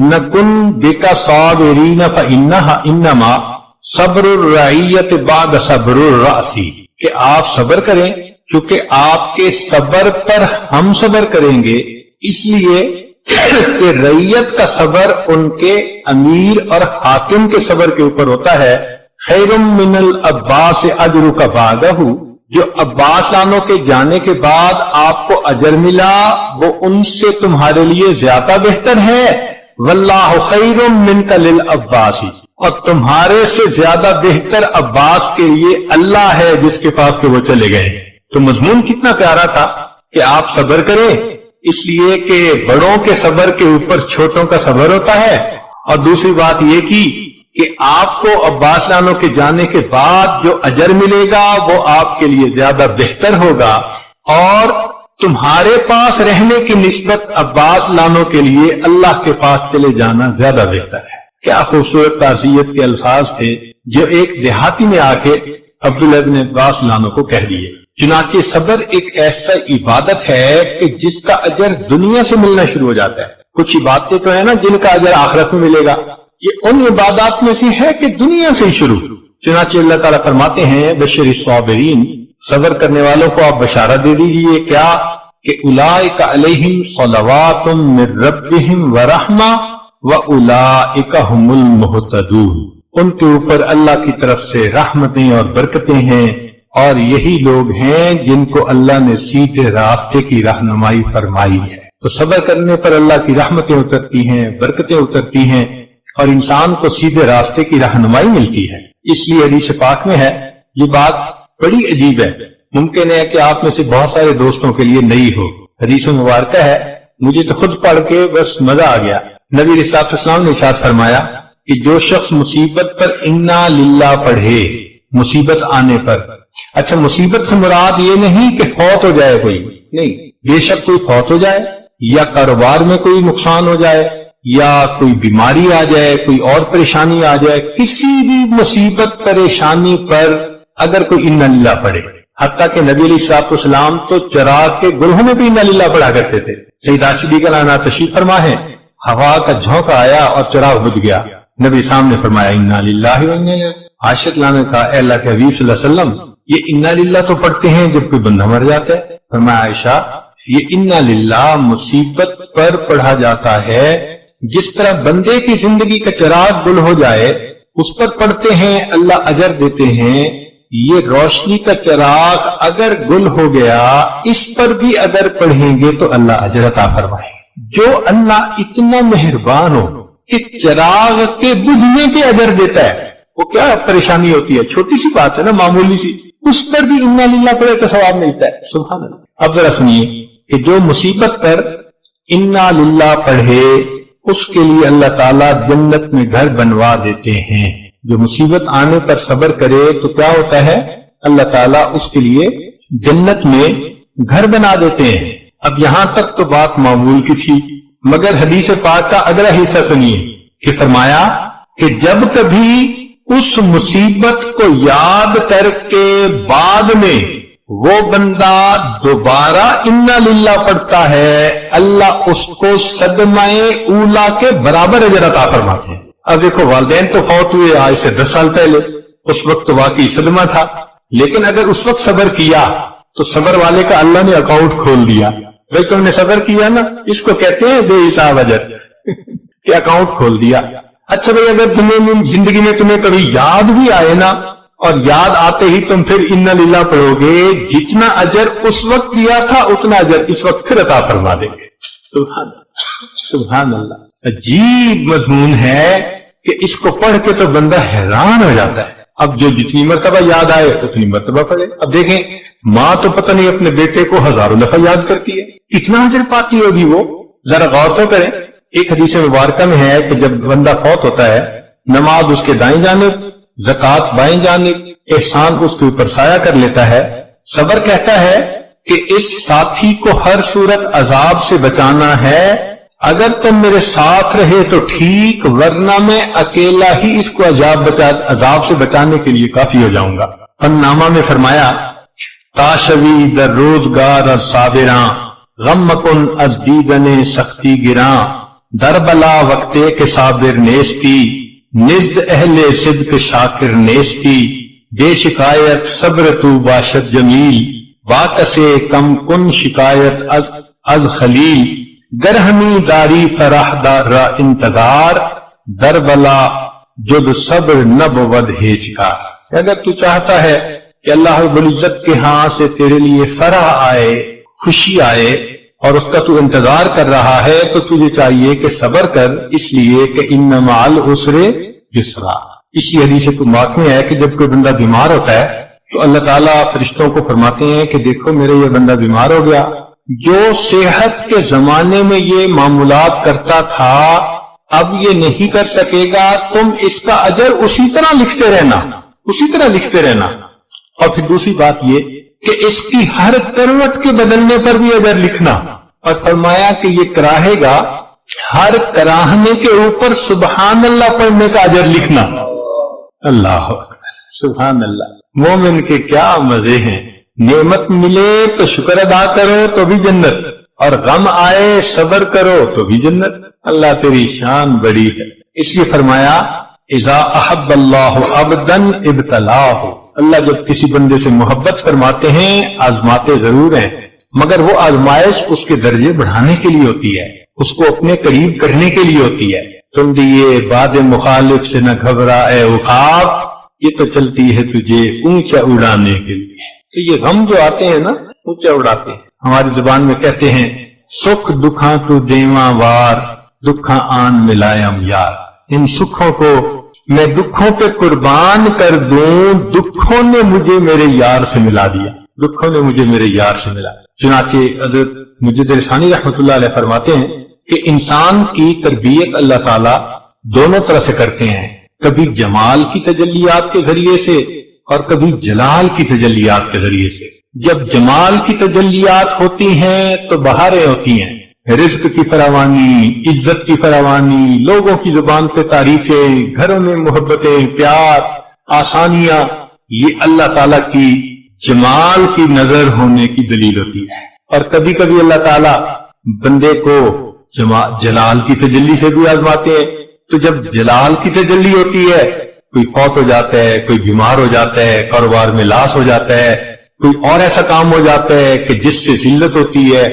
نکن بکا صابرین فانہا انما صبر الرعیت بعد صبر الرأسی، کہ آپ صبر کریں کیونکہ آپ کے صبر پر ہم صبر کریں گے، اس لیے کہ رعیت کا صبر ان کے امیر اور حاکم کے صبر کے اوپر ہوتا ہے. خیر من العباس اجرک بعدہ، جو عباس عنہ کے جانے کے بعد آپ کو اجر ملا وہ ان سے تمہارے لیے زیادہ بہتر ہے. واللہ خیر منک للعباس، اور تمہارے سے زیادہ بہتر عباس کے لیے اللہ ہے جس کے پاس کہ وہ چلے گئے. تو مضمون کتنا پیارا تھا کہ آپ صبر کریں، اس لیے کہ بڑوں کے صبر کے اوپر چھوٹوں کا صبر ہوتا ہے. اور دوسری بات یہ کی کہ آپ کو عباس عنہ کے جانے کے بعد جو اجر ملے گا وہ آپ کے لیے زیادہ بہتر ہوگا، اور تمہارے پاس رہنے کی نسبت عباس عنہ کے لیے اللہ کے پاس چلے جانا زیادہ بہتر ہے. کیا خوبصورت تعزیت کے الفاظ تھے جو ایک دیہاتی نے آ کے عبداللہ بن عباس عنہ کو کہہ دیے. چنانچہ صبر ایک ایسا عبادت ہے کہ جس کا اجر دنیا سے ملنا شروع ہو جاتا ہے. کچھ عبادتیں تو ہیں نا جن کا اجر آخرت میں ملے گا، یہ ان عبادات میں سے ہے کہ دنیا سے ہی شروع. چنانچہ اللہ تعالیٰ فرماتے ہیں بشر الصابرین، صبر کرنے والوں کو آپ بشارت دے دیجئے کیا کہ اولئک علیہم صلوات من ربہم ورحمہ واولئک هم المہتدون، ان کے اوپر اللہ کی طرف سے رحمتیں اور برکتیں ہیں، اور یہی لوگ ہیں جن کو اللہ نے سیدھے راستے کی رہنمائی فرمائی ہے۔ تو صبر کرنے پر اللہ کی رحمتیں اترتی ہیں، برکتیں اترتی ہیں، اور انسان کو سیدھے راستے کی رہنمائی ملتی ہے۔ اس لیے حدیث پاک میں ہے، یہ بات بڑی عجیب ہے، ممکن ہے کہ آپ میں سے بہت سارے دوستوں کے لیے نئی ہو۔ حدیث مبارکہ ہے، مجھے تو خود پڑھ کے بس مزہ آ گیا۔ نبی علیہ الصلوۃ والسلام نے ارشاد فرمایا کہ جو شخص مصیبت پر انا للہ پڑھے، مصیبت آنے پر، اچھا مصیبت سے مراد یہ نہیں کہ فوت ہو جائے کوئی، نہیں، بے شک کوئی فوت ہو جائے یا کاروبار میں کوئی نقصان ہو جائے یا کوئی بیماری آ جائے، کوئی اور پریشانی آ جائے، کسی بھی مصیبت پریشانی پر اگر کوئی انا للہ پڑھے، حتیٰ کہ نبی علیہ الصلوۃ والسلام تو چراغ کے گروہوں میں بھی انا للہ پڑھا کرتے تھے۔ سیدہ صدیقہ عنہا تشریف فرما ہے، ہوا کا جھونکا آیا اور چراغ بجھ گیا، نبی صاحب نے فرمایا انا للہ و انا الیہ۔ عائشہ نے کہا اے اللہ کے حبیب صلی اللہ علیہ وسلم، یہ انا للہ تو پڑھتے ہیں جب کوئی بندہ مر جاتا ہے۔ فرمایا عائشہ یہ انا للہ مصیبت پر پڑھا جاتا ہے، جس طرح بندے کی زندگی کا چراغ گل ہو جائے اس پر پڑھتے ہیں، اللہ اجر دیتے ہیں۔ یہ روشنی کا چراغ اگر گل ہو گیا، اس پر بھی اگر پڑھیں گے تو اللہ اجر عطا فرمائے۔ جو اللہ اتنا مہربان ہو کہ چراغ کے بجھنے پہ اجر دیتا ہے، وہ کیا پریشانی ہوتی ہے، چھوٹی سی بات ہے نا، معمولی سی، اس پر بھی انا للہ پڑھے تو ثواب ملتا ہے۔ سبحان اللہ۔ اب ذرا سنیے کہ جو مصیبت پر انا للہ پڑھے اس کے لیے اللہ تعالیٰ جنت میں گھر بنوا دیتے ہیں۔ جو مصیبت آنے پر صبر کرے تو کیا ہوتا ہے، اللہ تعالیٰ اس کے لیے جنت میں گھر بنا دیتے ہیں۔ اب یہاں تک تو بات معمول کی تھی، مگر حدیث پاک کا اگلا حصہ سنیے کہ فرمایا کہ جب کبھی اس مصیبت کو یاد کر کے بعد میں وہ بندہ دوبارہ انا للہ پڑھتا ہے، اللہ اس کو صدمہ اولا کے برابر اجر عطا فرماتے ہیں۔ اب دیکھو والدین تو فوت ہوئے آج سے 10 سال پہلے، اس وقت تو واقعی صدمہ تھا، لیکن اگر اس وقت صبر کیا تو صبر والے کا اللہ نے اکاؤنٹ کھول دیا۔ بھائی تم نے صبر کیا نا، اس کو کہتے ہیں بے حساب اجر کہ اکاؤنٹ کھول دیا۔ اچھا بھائی اگر تمہیں زندگی میں تمہیں کبھی یاد بھی آئے نا، اور یاد آتے ہی تم پھر انا للہ پڑھو گے، جتنا اجر اس وقت دیا تھا اتنا اجر اس وقت پھر عطا فرما دیں گے۔ سبحان اللہ، سبحان اللہ۔ عجیب مضمون ہے کہ اس کو پڑھ کے تو بندہ حیران ہو جاتا ہے۔ اب جو جتنی مرتبہ یاد آئے اتنی مرتبہ پڑھے۔ اب دیکھیں، ماں تو پتہ نہیں اپنے بیٹے کو ہزاروں دفعہ یاد کرتی ہے، کتنا اجر پاتی ہوگی وہ، ذرا غور تو کریں۔ ایک حدیث مبارکہ میں ہے کہ جب بندہ فوت ہوتا ہے، نماز اس کے دائیں جانب، زکوٰۃ بائیں جانب، احسان اس کے اوپر سایہ کر لیتا ہے۔ صبر کہتا ہے کہ اس ساتھی کو ہر صورت عذاب سے بچانا ہے، اگر تم میرے ساتھ رہے تو ٹھیک، ورنہ میں اکیلا ہی اس کو عذاب سے بچانے کے لیے کافی ہو جاؤں گا۔ نامہ میں فرمایا تاشوی در روزگار صابراں، غم مکن از دیدن سختی گراں، در بلا وقتے کے صابر نیستی، نزد اہل صدق شاکر نیستی، بے شکایت صبر تو باشد جمیل، باکسے کم کن شکایت از خلیل، گرہمی داری فرح دارا انتظار، در بلا جد صبر نبود ہیچکار۔ اگر تو چاہتا ہے کہ اللہ رب العزت کے ہاں سے تیرے لیے فرح آئے، خوشی آئے، اور اس کا تو انتظار کر رہا ہے، تو تجھے چاہیے کہ صبر کر، اس لیے کہ ان مع العسر یسرا۔ اسی حدیث پاک میں ہے کہ جب کوئی بندہ بیمار ہوتا ہے تو اللہ تعالیٰ فرشتوں کو فرماتے ہیں کہ دیکھو میرا یہ بندہ بیمار ہو گیا، جو صحت کے زمانے میں یہ معمولات کرتا تھا اب یہ نہیں کر سکے گا، تم اس کا اجر اسی طرح لکھتے رہنا، اسی طرح لکھتے رہنا۔ اور پھر دوسری بات یہ کہ اس کی ہر کروٹ کے بدلنے پر بھی اجر لکھنا، اور فرمایا کہ یہ کراہے گا، ہر کراہنے کے اوپر سبحان اللہ پڑھنے کا اجر لکھنا۔ اللہ اکبر، سبحان اللہ۔ مومن کے کیا مزے ہیں، نعمت ملے تو شکر ادا کرو تو بھی جنت، اور غم آئے صبر کرو تو بھی جنت۔ اللہ تیری شان بڑی ہے، اس لیے فرمایا اذا احب اللہ عبدا ابتلاہ، اللہ جب کسی بندے سے محبت فرماتے ہیں آزماتے ضرور ہیں۔ مگر وہ آزمائش اس کے درجے بڑھانے کے لیے ہوتی ہے، اس کو اپنے قریب کرنے کے لیے ہوتی ہے۔ تم دیے باد مخالف سے نہ گھبرا اے عقاب، یہ تو چلتی ہے تجھے اونچا اڑانے کے لیے۔ تو یہ غم جو آتے ہیں نا اونچا اڑاتے ہیں۔ ہماری زبان میں کہتے ہیں سکھ دکھاں تو دیواں وار، دکھاں آن ملائم یار۔ ان سکھوں کو میں دکھوں پہ قربان کر دوں، دکھوں نے مجھے میرے یار سے ملا دیا، دکھوں نے مجھے میرے یار سے ملا۔ چنانچہ حضرت مجد رسانی رحمۃ اللہ علیہ فرماتے ہیں کہ انسان کی تربیت اللہ تعالیٰ دونوں طرح سے کرتے ہیں، کبھی جمال کی تجلیات کے ذریعے سے اور کبھی جلال کی تجلیات کے ذریعے سے۔ جب جمال کی تجلیات ہوتی ہیں تو بہاریں ہوتی ہیں، رزق کی فراوانی، عزت کی فراوانی، لوگوں کی زبان پہ تعریفیں، گھروں میں محبتیں، پیار، آسانیاں، یہ اللہ تعالیٰ کی جمال کی نظر ہونے کی دلیل ہوتی ہے۔ اور کبھی کبھی اللہ تعالیٰ بندے کو جلال کی تجلی سے بھی آزماتے ہیں۔ تو جب جلال کی تجلی ہوتی ہے، کوئی فوت ہو جاتا ہے، کوئی بیمار ہو جاتا ہے، کاروبار میں لاس ہو جاتا ہے، کوئی اور ایسا کام ہو جاتا ہے کہ جس سے ذلت ہوتی ہے،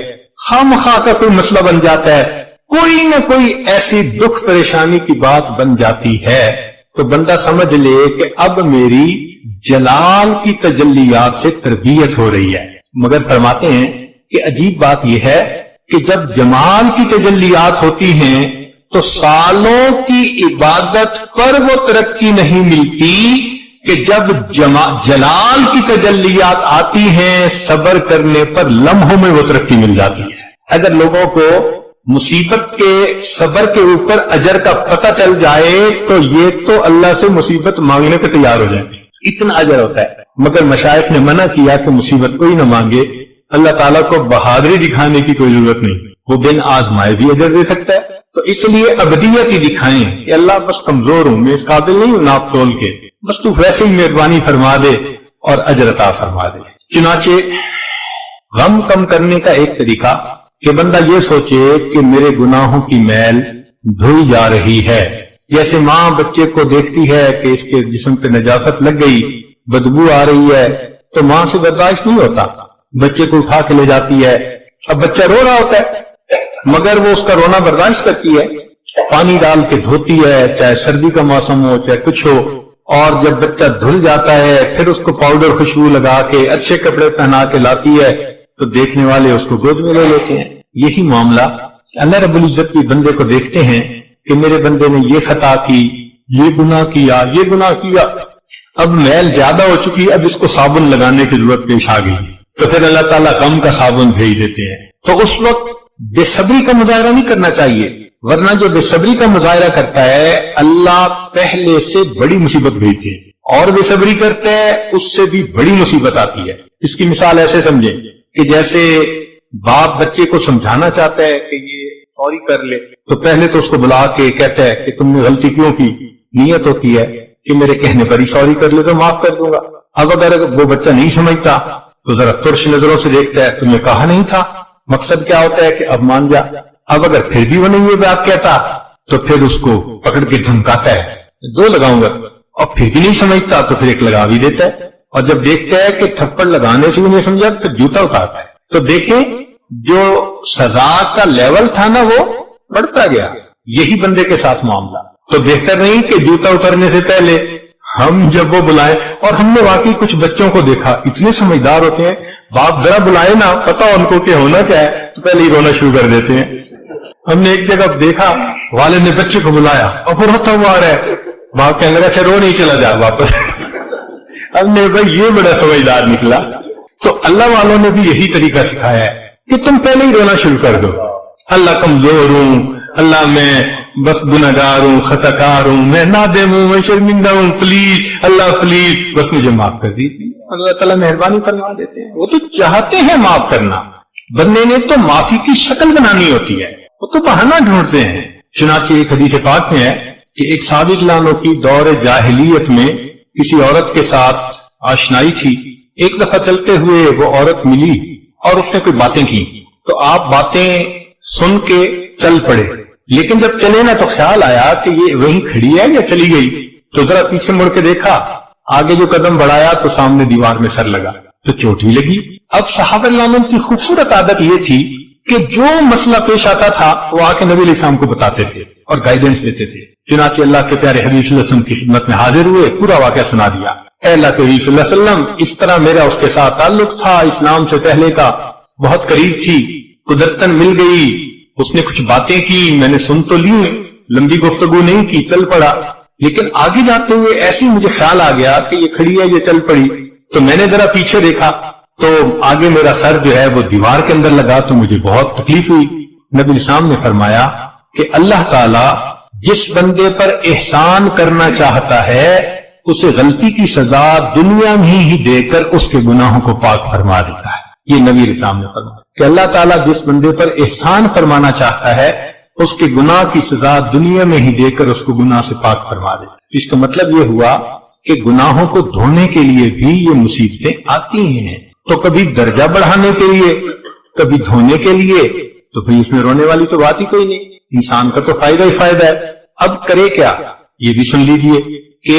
خواہ کا کوئی مسئلہ بن جاتا ہے، کوئی نہ کوئی ایسی دکھ پریشانی کی بات بن جاتی ہے، تو بندہ سمجھ لے کہ اب میری جلال کی تجلیات سے تربیت ہو رہی ہے۔ مگر فرماتے ہیں کہ عجیب بات یہ ہے کہ جب جمال کی تجلیات ہوتی ہیں تو سالوں کی عبادت پر وہ ترقی نہیں ملتی کہ جب جلال کی تجلیات آتی ہیں صبر کرنے پر لمحوں میں وہ ترقی مل جاتی ہے۔ اگر لوگوں کو مصیبت کے صبر کے اوپر اجر کا پتہ چل جائے تو یہ تو اللہ سے مصیبت مانگنے پہ تیار ہو جائیں، اتنا اجر ہوتا ہے۔ مگر مشائخ نے منع کیا کہ مصیبت کوئی نہ مانگے، اللہ تعالیٰ کو بہادری دکھانے کی کوئی ضرورت نہیں، وہ بن آزمائے بھی اجر دے سکتا ہے۔ تو اس لیے ابدیت ہی دکھائیں کہ اللہ بس کمزور ہوں، میں اس قابل نہیں ہوں ناپ تول کے، بس تو ویسے ہی مہربانی فرما دے اور اجر عطا فرما دے۔ چنانچہ غم کم کرنے کا ایک طریقہ کہ بندہ یہ سوچے کہ میرے گناہوں کی میل دھوئی جا رہی ہے۔ جیسے ماں بچے کو دیکھتی ہے کہ اس کے جسم پہ نجاست لگ گئی، بدبو آ رہی ہے، تو ماں سے برداشت نہیں ہوتا، بچے کو اٹھا کے لے جاتی ہے۔ اب بچہ رو رہا ہوتا ہے مگر وہ اس کا رونا برداشت کرتی ہے، پانی ڈال کے دھوتی ہے، چاہے سردی کا موسم ہو چاہے کچھ ہو، اور جب بچہ دھل جاتا ہے پھر اس کو پاؤڈر خوشبو لگا کے اچھے کپڑے پہنا کے لاتی ہے تو دیکھنے والے اس کو گود میں لے لیتے ہیں۔ یہی معاملہ اللہ رب العزت بھی بندے کو دیکھتے ہیں کہ میرے بندے نے یہ خطا کی، یہ گناہ کیا، یہ گناہ کیا، اب میل زیادہ ہو چکی، اب اس کو صابن لگانے کی ضرورت پیش آ گئی، تو پھر اللہ تعالیٰ غم کا صابن بھیج دیتے ہیں۔ تو اس وقت بے صبری کا مظاہرہ نہیں کرنا چاہیے، ورنہ جو بے صبری کا مظاہرہ کرتا ہے اللہ پہلے سے بڑی مصیبت بھیجتے ہیں، اور بے صبری کرتا ہے اس سے بھی بڑی مصیبت آتی ہے۔ اس کی مثال ایسے سمجھیں کہ جیسے باپ بچے کو سمجھانا چاہتا ہے کہ یہ سوری کر لے، تو پہلے تو اس کو بلا کے کہتا ہے کہ تم نے غلطی کیوں کی، نیت ہوتی ہے کہ میرے کہنے پر ہی سوری کر لے تو معاف کر دوں گا۔ اب اگر وہ بچہ نہیں سمجھتا تو ذرا ترش نظروں سے دیکھتا ہے، تم نے کہا نہیں تھا، مقصد کیا ہوتا ہے کہ اب مان جا۔ اب اگر پھر بھی وہ نہیں یہ بات کہتا تو پھر اس کو پکڑ کے دھمکاتا ہے، دو لگاؤں گا، اور پھر بھی نہیں سمجھتا تو پھر ایک لگا بھی دیتا ہے، اور جب دیکھتا ہے کہ تھپڑ لگانے سے بھی نہیں سمجھا تو جوتا اتارتا ہے۔ تو دیکھیں جو سزا کا لیول تھا نا وہ بڑھتا گیا۔ یہی بندے کے ساتھ معاملہ، تو بہتر نہیں کہ جوتا اترنے سے پہلے ہم جب وہ بلائیں، اور ہم نے واقعی کچھ بچوں کو دیکھا اتنے سمجھدار ہوتے ہیں، باپ ذرا بلائے نا پتا ان کو کہ ہونا کیا ہے تو پہلے ہی رونا شروع کر دیتے ہیں۔ ہم نے ایک جگہ دیکھا والد نے بچے کو بلایا اور پھر روتا ہوا آ رہا ہے، باپ کہنے لگا اچھا رو نہیں چلا جا واپس۔ ہم نے بھائی یہ بڑا سمجھدار نکلا۔ تو اللہ والوں نے بھی یہی طریقہ سکھایا ہے کہ تم پہلے ہی رونا شروع کر دو، اللہ کمزور ہوں، اللہ میں بس گناہگار ہوں، خطا کار ہوں، میں نادم ہوں، میں شرمندہ ہوں، پلیز اللہ پلیز بس مجھے معاف کر دیجیے۔ اللہ تعالیٰ مہربانی فرما دیتے ہیں، وہ تو چاہتے ہیں معاف کرنا، بندے نے تو معافی کی شکل بنانی ہوتی ہے، وہ تو بہانہ ڈھونڈتے ہیں۔ چنانچہ ایک حدیث پاک میں ہے کہ ایک صحابی لانوں کی دور جاہلیت میں کسی عورت کے ساتھ آشنائی تھی، ایک دفعہ چلتے ہوئے وہ عورت ملی اور اس نے کوئی باتیں کی، تو آپ باتیں سن کے چل پڑے، لیکن جب چلے نا تو خیال آیا کہ یہ وہیں کھڑی ہے یا چلی گئی، تو ذرا پیچھے مڑ کے دیکھا، آگے جو قدم بڑھایا تو سامنے دیوار میں سر لگا، تو چوٹ بھی لگی، اب صحابہ رضوان کی خوبصورت عادت یہ تھی کہ جو مسئلہ پیش آتا تھا وہ آ کے نبی علیہ السلام کو بتاتے تھے اور گائیڈنس دیتے تھے. چنانچہ اللہ کے پیارے حبیب صلی اللہ علیہ وسلم کی خدمت میں حاضر ہوئے, پورا واقعہ سنا دیا. اے اللہ کے حبیب صلی اللہ علیہ وسلم, اس طرح میرا اس کے ساتھ تعلق تھا, اسلام سے پہلے کا بہت قریب تھی, قدرتاً مل گئی, اس نے کچھ باتیں کی, میں نے سن تو لی, لمبی گفتگو نہیں کی, چل پڑا. لیکن آگے جاتے ہوئے ایسی مجھے خیال آ گیا کہ یہ کھڑی ہے, یہ چل پڑی, تو میں نے ذرا پیچھے دیکھا تو آگے میرا سر جو ہے وہ دیوار کے اندر لگا, تو مجھے بہت تکلیف ہوئی. نبی الاسلام نے فرمایا کہ اللہ تعالیٰ جس بندے پر احسان کرنا چاہتا ہے اسے غلطی کی سزا دنیا میں ہی دے کر اس کے گناہوں کو پاک فرما دیتا ہے. یہ نبی الاسلام نے فرمایا کہ اللہ تعالیٰ جس بندے پر احسان فرمانا چاہتا ہے اس کے گناہ کی سزا دنیا میں ہی دے کر اس کو گناہ سے پاک فرما دیتا ہے. اس کا مطلب یہ ہوا کہ گناہوں کو دھونے کے لیے بھی یہ مصیبتیں آتی ہیں, تو کبھی درجہ بڑھانے کے لیے, کبھی دھونے کے لیے, تو پھر اس میں رونے والی تو بات ہی کوئی نہیں, انسان کا تو فائدہ ہی فائدہ ہے. اب کرے کیا, یہ بھی سن لیجئے کہ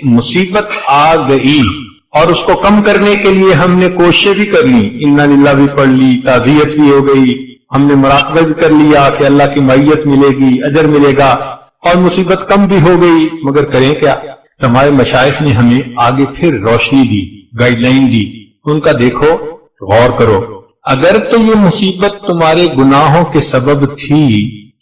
مصیبت آ گئی اور اس کو کم کرنے کے لیے ہم نے کوششیں بھی کر لی, انا للہ بھی پڑھ لی, تعزیت بھی ہو گئی, ہم نے مراقبہ بھی کر لیا کہ اللہ کی معیت ملے گی, اجر ملے گا, اور مصیبت کم بھی ہو گئی, مگر کریں کیا. ہمارے مشائخ نے ہمیں آگے پھر روشنی دی, گائیڈ لائن دی, ان کا دیکھو, غور کرو. اگر تو یہ مصیبت تمہارے گناہوں کے سبب تھی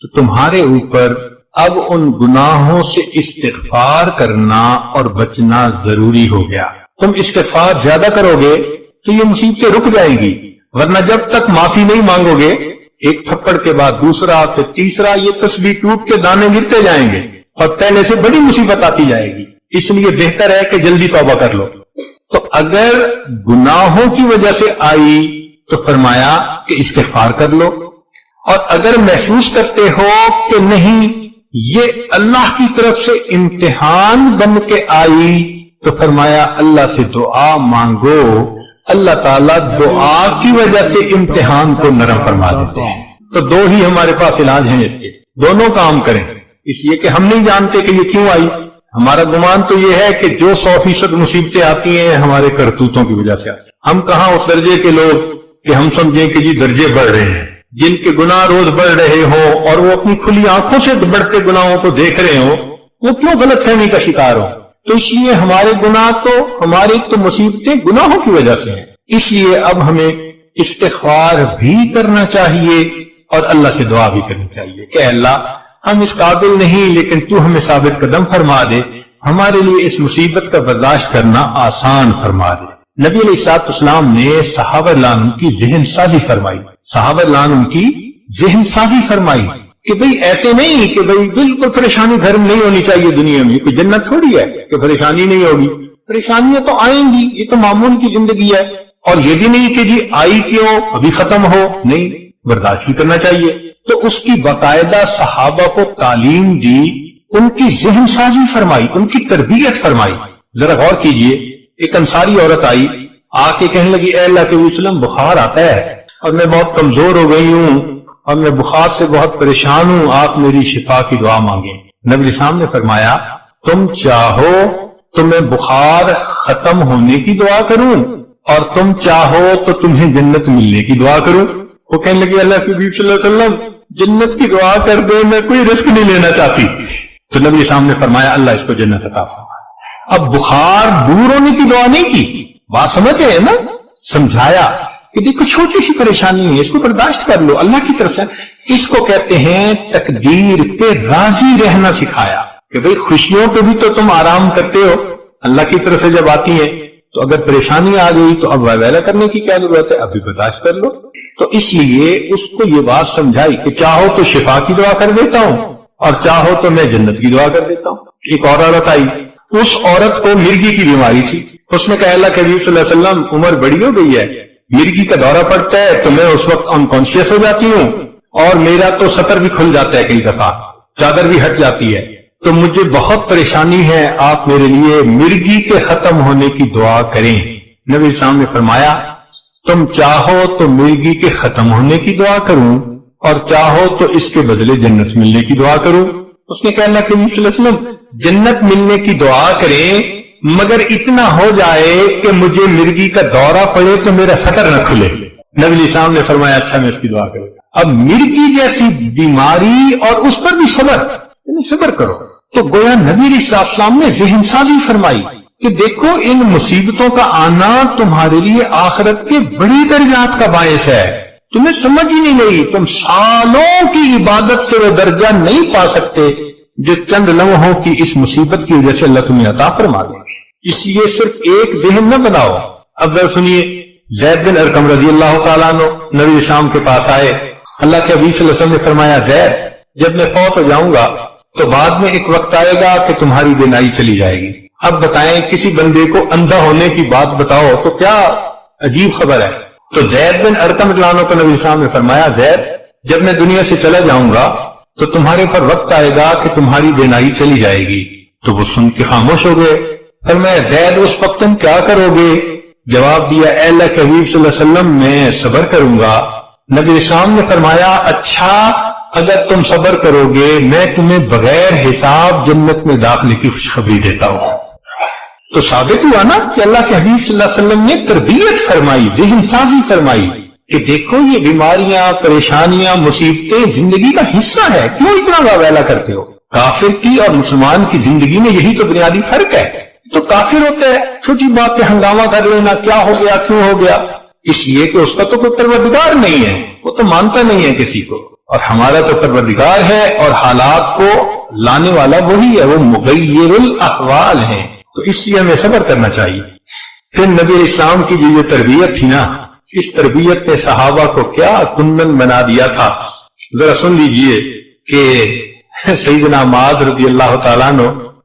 تو تمہارے اوپر اب ان گناہوں سے استغفار کرنا اور بچنا ضروری ہو گیا. تم استغفار زیادہ کرو گے تو یہ مصیبتیں رک جائیں گی, ورنہ جب تک معافی نہیں مانگو گے, ایک تھپڑ کے بعد دوسرا, پھر تیسرا, یہ تسبیح ٹوٹ کے دانے گرتے جائیں گے اور پہلے سے بڑی مصیبت آتی جائے گی. اس لیے بہتر ہے کہ جلدی توبہ کر لو. تو اگر گناہوں کی وجہ سے آئی تو فرمایا کہ استغفار کر لو, اور اگر محسوس کرتے ہو کہ نہیں یہ اللہ کی طرف سے امتحان بن کے آئی تو فرمایا اللہ سے دعا مانگو, اللہ تعالیٰ دعا کی وجہ سے امتحان کو نرم فرما دیتے ہیں. تو دو ہی ہمارے پاس علاج ہیں اس کے, دونوں کام کریں. اس لیے کہ ہم نہیں جانتے کہ یہ کیوں آئی, ہمارا گمان تو یہ ہے کہ جو 100% مصیبتیں آتی ہیں ہمارے کرتوتوں کی وجہ سے آتی ہیں. ہم کہاں اس درجے کے لوگ کہ ہم سمجھیں کہ جی درجے بڑھ رہے ہیں, جن کے گناہ روز بڑھ رہے ہوں اور وہ اپنی کھلی آنکھوں سے بڑھتے گناہوں کو دیکھ رہے ہوں, وہ کیوں غلط فہمی کا شکار ہوں. تو اس لیے ہمارے گناہ تو, ہماری تو مصیبتیں گناہوں کی وجہ سے ہیں. اس لیے اب ہمیں استغفار بھی کرنا چاہیے اور اللہ سے دعا بھی کرنی چاہیے کہ اللہ ہم اس قابل نہیں, لیکن تو ہمیں ثابت قدم فرما دے, ہمارے لیے اس مصیبت کا برداشت کرنا آسان فرما دے. نبی علیہ السلام نے صحابہ عنہ کی ذہن سازی فرمائی, صحابہ عنہ کی ذہن سازی فرمائی کہ بھئی ایسے نہیں کہ بھئی بالکل پریشانی گھر میں نہیں ہونی چاہیے. دنیا میں کوئی جنت تھوڑی ہے کہ پریشانی نہیں ہوگی, پریشانیاں تو آئیں گی, یہ تو معمول کی زندگی ہے. اور یہ بھی نہیں کہ جی آئی کیوں, ابھی ختم ہو, نہیں, برداشت بھی کرنا چاہیے. تو اس کی باقاعدہ صحابہ کو تعلیم دی, ان کی ذہن سازی فرمائی, ان کی تربیت فرمائی. ذرا غور کیجئے, ایک انصاری عورت آئی, آ کے کہنے لگی اے اللہ کے وسلم بخار آتا ہے اور میں بہت کمزور ہو گئی ہوں اور میں بخار سے بہت پریشان ہوں, آپ میری شفا کی دعا مانگیں. نبی الاسلام نے فرمایا تم چاہو تو میں بخار ختم ہونے کی دعا کروں اور تم چاہو تو تمہیں جنت ملنے کی دعا کروں. وہ کہنے لگی اللہ کے حبیب صلی اللہ علیہ وسلم جنت کی دعا کر دے, میں کوئی رسک نہیں لینا چاہتی. تو نبی الاسلام نے فرمایا اللہ اس کو جنت عطا فرمائے. اب بخار دور ہونے کی دعا نہیں کی, بات سمجھتے ہیں نا, سمجھایا کہ دیکھو چھوٹی سی پریشانی ہے, اس کو برداشت کر لو, اللہ کی طرف سے. اس کو کہتے ہیں تقدیر پہ راضی رہنا سکھایا کہ بھئی خوشیوں پہ بھی تو تم آرام کرتے ہو, اللہ کی طرف سے جب آتی ہیں تو اگر پریشانی آ گئی تو اب ویلا کرنے کی کیا ضرورت ہے, ابھی برداشت کر لو. تو اس لیے اس کو یہ بات سمجھائی کہ چاہو تو شفا کی دعا کر دیتا ہوں اور چاہو تو میں جنت کی دعا کر دیتا ہوں. ایک اور عورت آئی, اس عورت کو مرگی کی بیماری تھی. اس نے کہا اللہ کے حبیب صلی اللہ علیہ وسلم عمر بڑی ہو گئی ہے, مرگی کا دورہ پڑتا ہے تو میں اس وقت انکانشیس ہو جاتی ہوں اور میرا تو سطر بھی کھل جاتا ہے, کئی دفعہ چادر بھی ہٹ جاتی ہے, تو مجھے بہت پریشانی ہے, آپ میرے لیے مرگی کے ختم ہونے کی دعا کریں. نبی اسلام نے فرمایا تم چاہو تو مرگی کے ختم ہونے کی دعا کروں اور چاہو تو اس کے بدلے جنت ملنے کی دعا کروں. اس نے کہا اللہ کے نبی صلی اللہ علیہ وسلم جنت ملنے کی دعا کریں مگر اتنا ہو جائے کہ مجھے مرگی کا دورہ پڑے تو میرا سطر نہ کھلے. نبی علیہ السلام نے فرمایا اچھا میں اس کی دعا کروں. اب مرگی جیسی بیماری اور اس پر بھی صبر، یعنی صبر کرو. تو گویا نبی علیہ السلام نے ذہن سازی فرمائی کہ دیکھو ان مصیبتوں کا آنا تمہارے لیے آخرت کے بڑی درجات کا باعث ہے. تمہیں سمجھ ہی نہیں لگی، تم سالوں کی عبادت سے وہ درجہ نہیں پا سکتے جو چند لمحوں کی اس مصیبت کی وجہ سے اللہ تمہیں عطا فرما دے. اس لیے صرف ایک ذہن نہ بناؤ. اب سنیے، زید بن ارقم رضی اللہ تعالیٰ عنہ نبی شام کے پاس آئے. اللہ کے حبیب صلی اللہ علیہ وسلم نے فرمایا زید جب میں فوت ہو جاؤں گا تو بعد میں ایک وقت آئے گا کہ تمہاری بینائی چلی جائے گی. اب بتائیں کسی بندے کو اندھا ہونے کی بات بتاؤ تو کیا عجیب خبر ہے. تو زید بن ارقم رضی اللہ عنہ کو نبی صاحب نے فرمایا زید جب میں دنیا سے چلا جاؤں گا تو تمہارے پر وقت آئے گا کہ تمہاری بینائی چلی جائے گی. تو وہ سن کے خاموش ہو گئے. فرمایا زید اس وقت تم کیا کرو گے؟ جواب دیا اے اللہ کے حبیب صلی اللہ علیہ وسلم میں صبر کروں گا. نبی صاحب نے فرمایا اچھا اگر تم صبر کرو گے میں تمہیں بغیر حساب جنت میں داخلے کی خوشخبری دیتا ہوں. تو ثابت ہوا نا کہ اللہ کے حبیب صلی اللہ علیہ وسلم نے تربیت فرمائی، ذہن سازی فرمائی کہ دیکھو یہ بیماریاں، پریشانیاں، مصیبتیں زندگی کا حصہ ہے، کیوں اتنا واویلا کرتے ہو؟ کافر کی اور مسلمان کی زندگی میں یہی تو بنیادی فرق ہے. تو کافر ہوتا ہے چھوٹی بات پہ ہنگامہ کر لینا، کیا ہو گیا کیوں ہو گیا، اس لیے کہ اس کا تو کوئی پروردگار نہیں ہے، وہ تو مانتا نہیں ہے کسی کو. اور ہمارا تو پروردگار ہے اور حالات کو لانے والا وہی ہے، وہ مغیر الاحوال ہے. تو اس لیے ہمیں صبر کرنا چاہیے. پھر نبی علیہ السلام کی جو یہ تربیت تھی نا، اس تربیت نے صحابہ کو کیا کنن بنا دیا تھا. ذرا سن لیجئے کہ سیدنا معاذ رضی اللہ تعالیٰ عنہ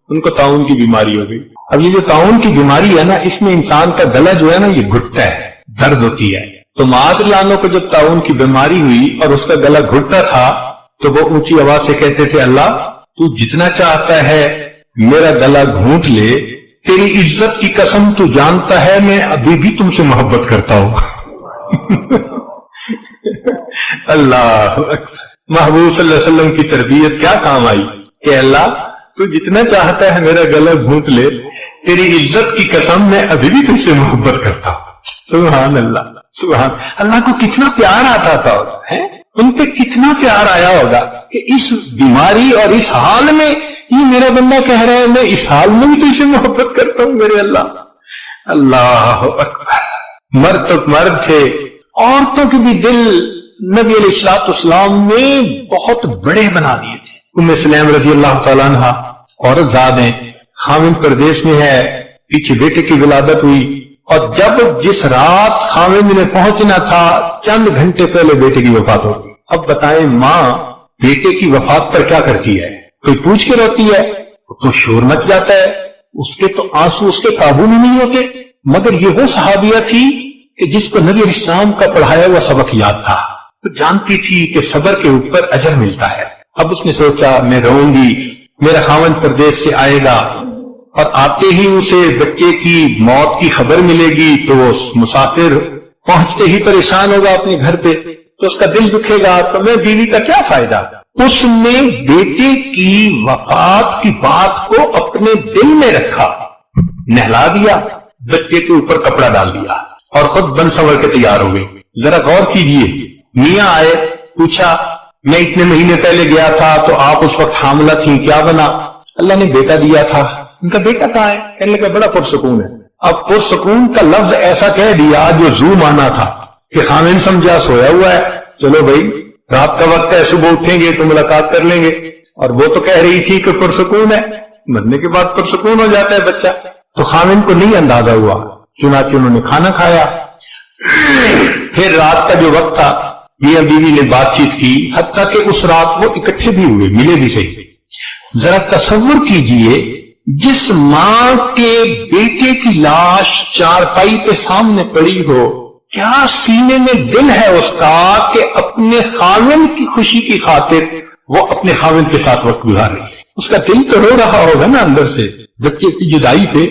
ان کو طاعون کی بیماری ہو گئی. اب یہ جو طاعون کی بیماری ہے نا اس میں انسان کا گلا جو ہے نا یہ گھٹتا ہے، درد ہوتی ہے. تو معاذ رضی اللہ عنہ کو جب طاعون کی بیماری ہوئی اور اس کا گلا گھٹتا تھا تو وہ اونچی آواز سے کہتے تھے اللہ تو جتنا چاہتا ہے میرا گلا گھونٹ لے، تیری عزت کی قسم تو جانتا ہے میں ابھی بھی تم سے محبت کرتا ہوں. اللہ محبوب صلی اللہ علیہ وسلم کی تربیت کیا کام آئی کہ اللہ تو جتنا چاہتا ہے میرا گلا گھونٹ لے، تیری عزت کی قسم میں ابھی بھی تم سے محبت کرتا ہوں. سبحان اللہ، سبحان اللہ کو کتنا پیار آتا تھا ہے، ان پہ کتنا پیار آیا ہوگا کہ اس بیماری اور اس حال میں یہ میرا بندہ کہہ رہا ہے میں اس حال میں بھی تجھ سے محبت کرتا ہوں میرے اللہ. اللہ اکبر. مرد تو مرد تھے، عورتوں کے بھی دل نبی علیہ الصلوۃ والسلام نے بہت بڑے بنا دیے تھے. ام سلیم رضی اللہ تعالیٰ عنہ عورت ذات ہیں، خاوند پردیش میں ہے، پیچھے بیٹے کی ولادت ہوئی اور جب جس رات خاوند نے پہنچنا تھا چند گھنٹے پہلے بیٹے کی وفات ہو گئی. اب بتائیں ماں بیٹے کی وفات پر کیا کرتی ہے؟ کوئی پوچھ کے روتی ہے تو شور مچ جاتا ہے، اس کے تو آنسو اس کے قابو میں نہیں ہوتے. مگر یہ وہ صحابیہ تھی کہ جس کو نبی علیہ السلام کا پڑھایا ہوا سبق یاد تھا، تو جانتی تھی کہ صبر کے اوپر اجر ملتا ہے. اب اس نے سوچا میں رہوں گی، میرا خاوند پردیش سے آئے گا اور آتے ہی اسے بچے کی موت کی خبر ملے گی تو وہ مسافر پہنچتے ہی پریشان ہوگا اپنے گھر پہ، تو اس کا دل دکھے گا، تو میں بیوی کا کیا فائدہ. اس نے بیٹے کی وفات کی بات کو اپنے دل میں رکھا، نہلا دیا، بچے کے اوپر کپڑا ڈال دیا اور خود بن سنور کے تیار ہو گئی. ذرا غور کیجئے، میاں آئے، پوچھا میں اتنے مہینے پہلے گیا تھا تو آپ اس وقت حاملہ تھیں، کیا بنا؟ اللہ نے بیٹا دیا تھا. ان کا بیٹا کہاں ہے؟ کہنے لگا بڑا پرسکون ہے. اب پرسکون کا لفظ ایسا کہہ دیا جو زو مانا تھا کہ خاوند سمجھا سویا ہوا ہے، چلو بھائی رات کا وقت ہے، صبح اٹھیں گے تو ملاقات کر لیں گے. اور وہ تو کہہ رہی تھی کہ پرسکون ہے، مرنے کے بعد پرسکون ہو جاتا ہے بچہ. تو خاوند کو نہیں اندازہ ہوا، چنانچہ انہوں نے کھانا کھایا. پھر رات کا جو وقت تھا میاں بیوی نے بات چیت کی، حتیٰ کہ اس رات وہ اکٹھے بھی ہوئے، ملے بھی صحیح. ذرا تصور کیجئے جس ماں کے بیٹے کی لاش چارپائی پہ سامنے پڑی ہو، کیا سینے میں دل ہے اس کا کہ اپنے خاوند کی خوشی کی خاطر وہ اپنے خاوند کے ساتھ وقت گزار رہی ہے. اس کا دل تو رو رہا ہوگا نا اندر سے بچے کی جدائی پہ،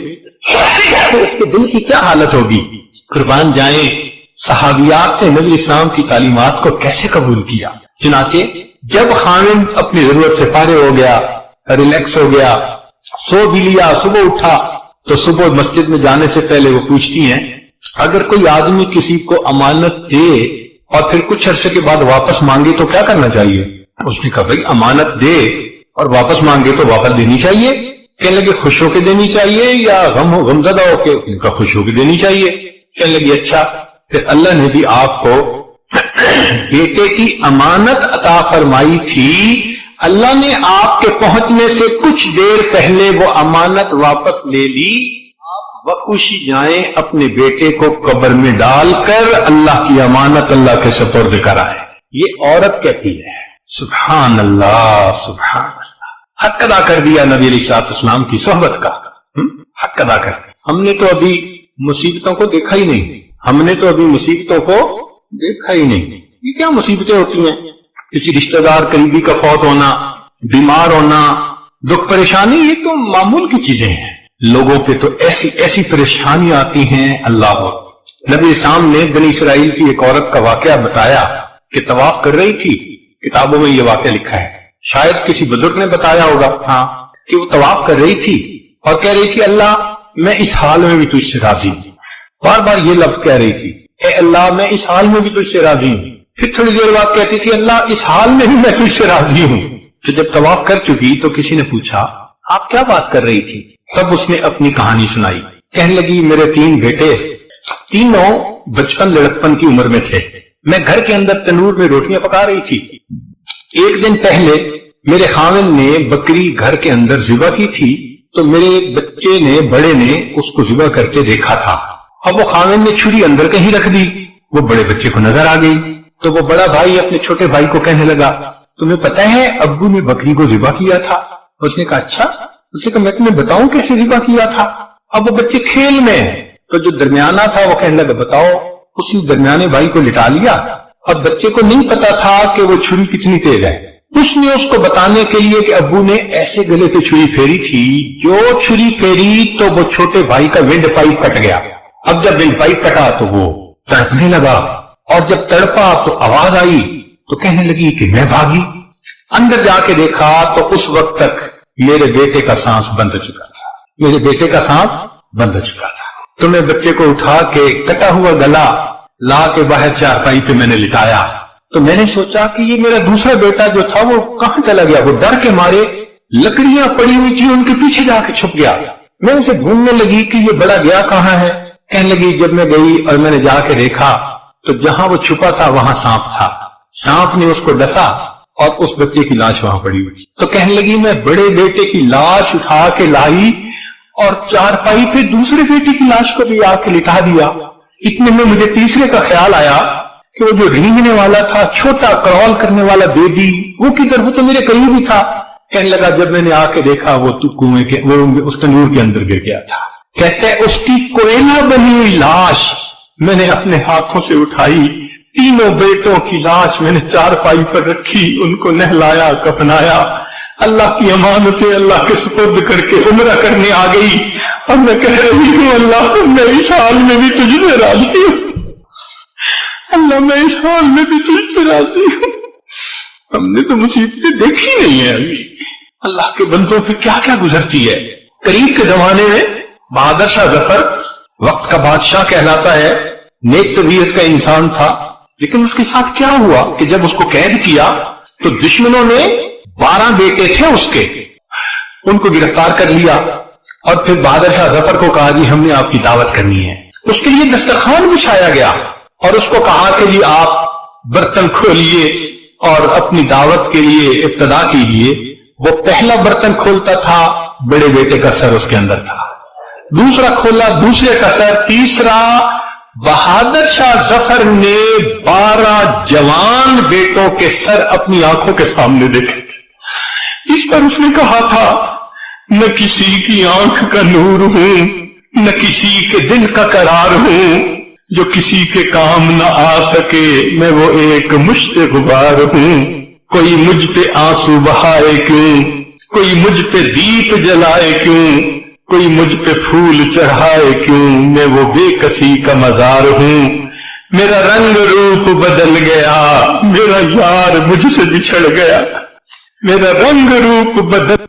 اس کے دل کی کیا حالت ہوگی. قربان جائیں صحابیات نے نبی اسلام کی تعلیمات کو کیسے قبول کیا. چنانچہ جب خاوند اپنی ضرورت سے فارغ ہو گیا، ریلیکس ہو گیا، سو بھی لیا، صبح اٹھا تو صبح مسجد میں جانے سے پہلے وہ پوچھتی ہیں اگر کوئی آدمی کسی کو امانت دے اور پھر کچھ عرصے کے بعد واپس مانگے تو کیا کرنا چاہیے؟ اس نے کہا بھائی امانت دے اور واپس مانگے تو واپس دینی چاہیے. کہنے لگے خوش ہو کے دینی چاہیے یا غمزدہ ہو کے؟ ان کا خوش ہو کے دینی چاہیے. کہنے لگے اچھا. پھر اللہ نے بھی آپ کو بیٹے کی امانت عطا فرمائی تھی. اللہ نے آپ کے پہنچنے سے کچھ دیر پہلے وہ امانت واپس لے لی. آپ بخوشی جائیں اپنے بیٹے کو قبر میں ڈال کر اللہ کی امانت اللہ کے سپرد کرائیں. یہ عورت کہتی ہے سبحان اللہ سبحان اللہ. حق ادا کر دیا نبی علیہ السلام کی صحبت کا. حق ادا کر دیا. ہم نے تو ابھی مصیبتوں کو دیکھا ہی نہیں. ہم نے تو ابھی مصیبتوں کو دیکھا ہی نہیں. یہ کیا مصیبتیں ہوتی ہیں؟ کسی رشتہ دار قریبی کا فوت ہونا، بیمار ہونا، دکھ پریشانی، یہ تو معمول کی چیزیں ہیں. لوگوں پہ تو ایسی ایسی پریشانیاں آتی ہیں. اللہ نبی اسلام نے بنی اسرائیل کی ایک عورت کا واقعہ بتایا کہ طواف کر رہی تھی. کتابوں میں یہ واقعہ لکھا ہے، شاید کسی بزرگ نے بتایا ہوگا ہاں کہ وہ طواف کر رہی تھی اور کہہ رہی تھی اللہ میں اس حال میں بھی تجھ سے راضی ہوں. بار بار یہ لفظ کہہ رہی تھی اے اللہ میں اس حال میں بھی تجھ سے راضی ہوں. پھر تھوڑی دیر بعد کہتی تھی اللہ اس حال میں بھی میں تجھ سے راضی ہوں. تو جب طواف کر چکی تو کسی نے پوچھا آپ کیا بات کر رہی تھی؟ تب اس نے اپنی کہانی سنائی. کہنے لگی میرے 3 بیٹے، تینوں بچپن لڑکپن کی عمر میں تھے. میں گھر کے اندر تنور میں روٹیاں پکا رہی تھی. ایک دن پہلے میرے خاوند نے بکری گھر کے اندر ذبح کی تھی تو میرے بچے نے بڑے نے اس کو ذبح کرتے دیکھا تھا. اب وہ خاوند نے چھری اندر کہیں رکھ دی. وہ بڑے بچے کو نظر آ گئی تو وہ بڑا بھائی اپنے چھوٹے بھائی کو کہنے لگا تمہیں پتہ ہے ابو نے بکری کو ذبح کیا تھا؟ اس نے کہا اچھا. اس نے کہا میں تمہیں بتاؤں کیسے ذبح کیا تھا؟ اب وہ بچے کھیل میں تو جو درمیانہ تھا وہ کہنے لگا بتاؤ. اس نے درمیانے بھائی کو لٹا لیا. اب بچے کو نہیں پتا تھا کہ وہ چھری کتنی تیز ہے. اس نے اس کو بتانے کے لیے کہ ابو نے ایسے گلے پہ چھری پھیری تھی، جو چھری پھیری تو وہ چھوٹے بھائی کا ونڈ پائپ کٹ گیا. اب جب ونڈ پائپ کٹا تو وہ تڑپنے لگا اور جب تڑپا تو آواز آئی تو کہنے لگی کہ میں بھاگی. اندر جا کے دیکھا تو اس وقت تک میرے بیٹے کا سانس بند چکا تھا. میرے بیٹے کا سانس بند چکا تھا. تو میں بچے کو اٹھا کے کٹا ہوا گلا لا کے باہر چارپائی پہ میں نے لٹایا. تو میں نے سوچا کہ یہ میرا دوسرا بیٹا جو تھا وہ کہاں چلا گیا. وہ ڈر کے مارے لکڑیاں پڑی ہوئی تھی ان کے پیچھے جا کے چھپ گیا. میں اسے ڈھونڈنے لگی کہ یہ بڑا گیا کہاں ہے. کہنے لگی جب میں گئی اور میں نے جا کے دیکھا تو جہاں وہ چھپا تھا وہاں سانپ تھا. سانپ نے اس کو ڈسا اور اس بچے کی لاش وہاں پڑی ہوئی. تو کہنے لگی میں بڑے بیٹے کی لاش اٹھا کے لائی اور چارپائی پہ دوسرے بیٹے کی لاش کو بھی آ کے لٹا دیا. اتنے میں مجھے تیسرے کا خیال آیا کہ وہ جو رینگنے والا تھا چھوٹا کرول کرنے والا بیبی وہ کدھر؟ وہ تو میرے قریب ہی تھا. کہنے لگا جب میں نے آ کے دیکھا وہ تو کنویں کے وہ اس تنور کے اندر گر گیا تھا. کہتے ہیں اس کی کوئلہ بنی ہوئی لاش میں نے اپنے ہاتھوں سے اٹھائی. تینوں بیٹوں کی لاش میں نے چارپائی پر رکھی، ان کو نہلایا کفنایا. اللہ کی امانت اللہ کے سپرد کر کے عمرہ کرنے آ گئی اور میں کہہ رہی ہوں اللہ میں اس حال میں بھی تجھ سے راضی ہوں. اللہ میں اس حال میں بھی تجھ سے راضی ہوں. ہم نے تو مصیبتیں دیکھی نہیں ہیں ابھی. اللہ کے بندوں پہ کیا کیا گزرتی ہے. قریب کے زمانے میں بہادر شاہ ظفر وقت کا بادشاہ کہلاتا ہے، نیک طبیعت کا انسان تھا. لیکن اس کے ساتھ کیا ہوا کہ جب اس کو قید کیا تو دشمنوں نے 12 بیٹے تھے اس کے، ان کو گرفتار کر لیا اور پھر بہادر شاہ ظفر کو کہا جی ہم نے آپ کی دعوت کرنی ہے. اس کے لیے دسترخوان بچھایا گیا اور اس کو کہا کہ جی آپ برتن کھولیے اور اپنی دعوت کے لیے ابتدا کیجیے. وہ پہلا برتن کھولتا تھا، بڑے بیٹے کا سر اس کے اندر تھا. دوسرا کھولا، دوسرے کا سر. تیسرا بہادر شاہ ظفر نے 12 جوان بیٹوں کے سر اپنی آنکھوں کے سامنے دیکھے. اس پر اس نے کہا تھا نہ کسی کی آنکھ کا نور ہوں، نہ کسی کے دل کا قرار ہوں، جو کسی کے کام نہ آ سکے میں وہ ایک مشت غبار ہوں. کوئی مجھ پہ آنسو بہائے کیوں، کوئی مجھ پہ دیپ جلائے کیوں، کوئی مجھ پہ پھول چڑھائے کیوں، میں وہ بے کسی کا مزار ہوں. میرا رنگ روپ بدل گیا، میرا یار مجھ سے بچھڑ گیا. میرا رنگ روپ بدل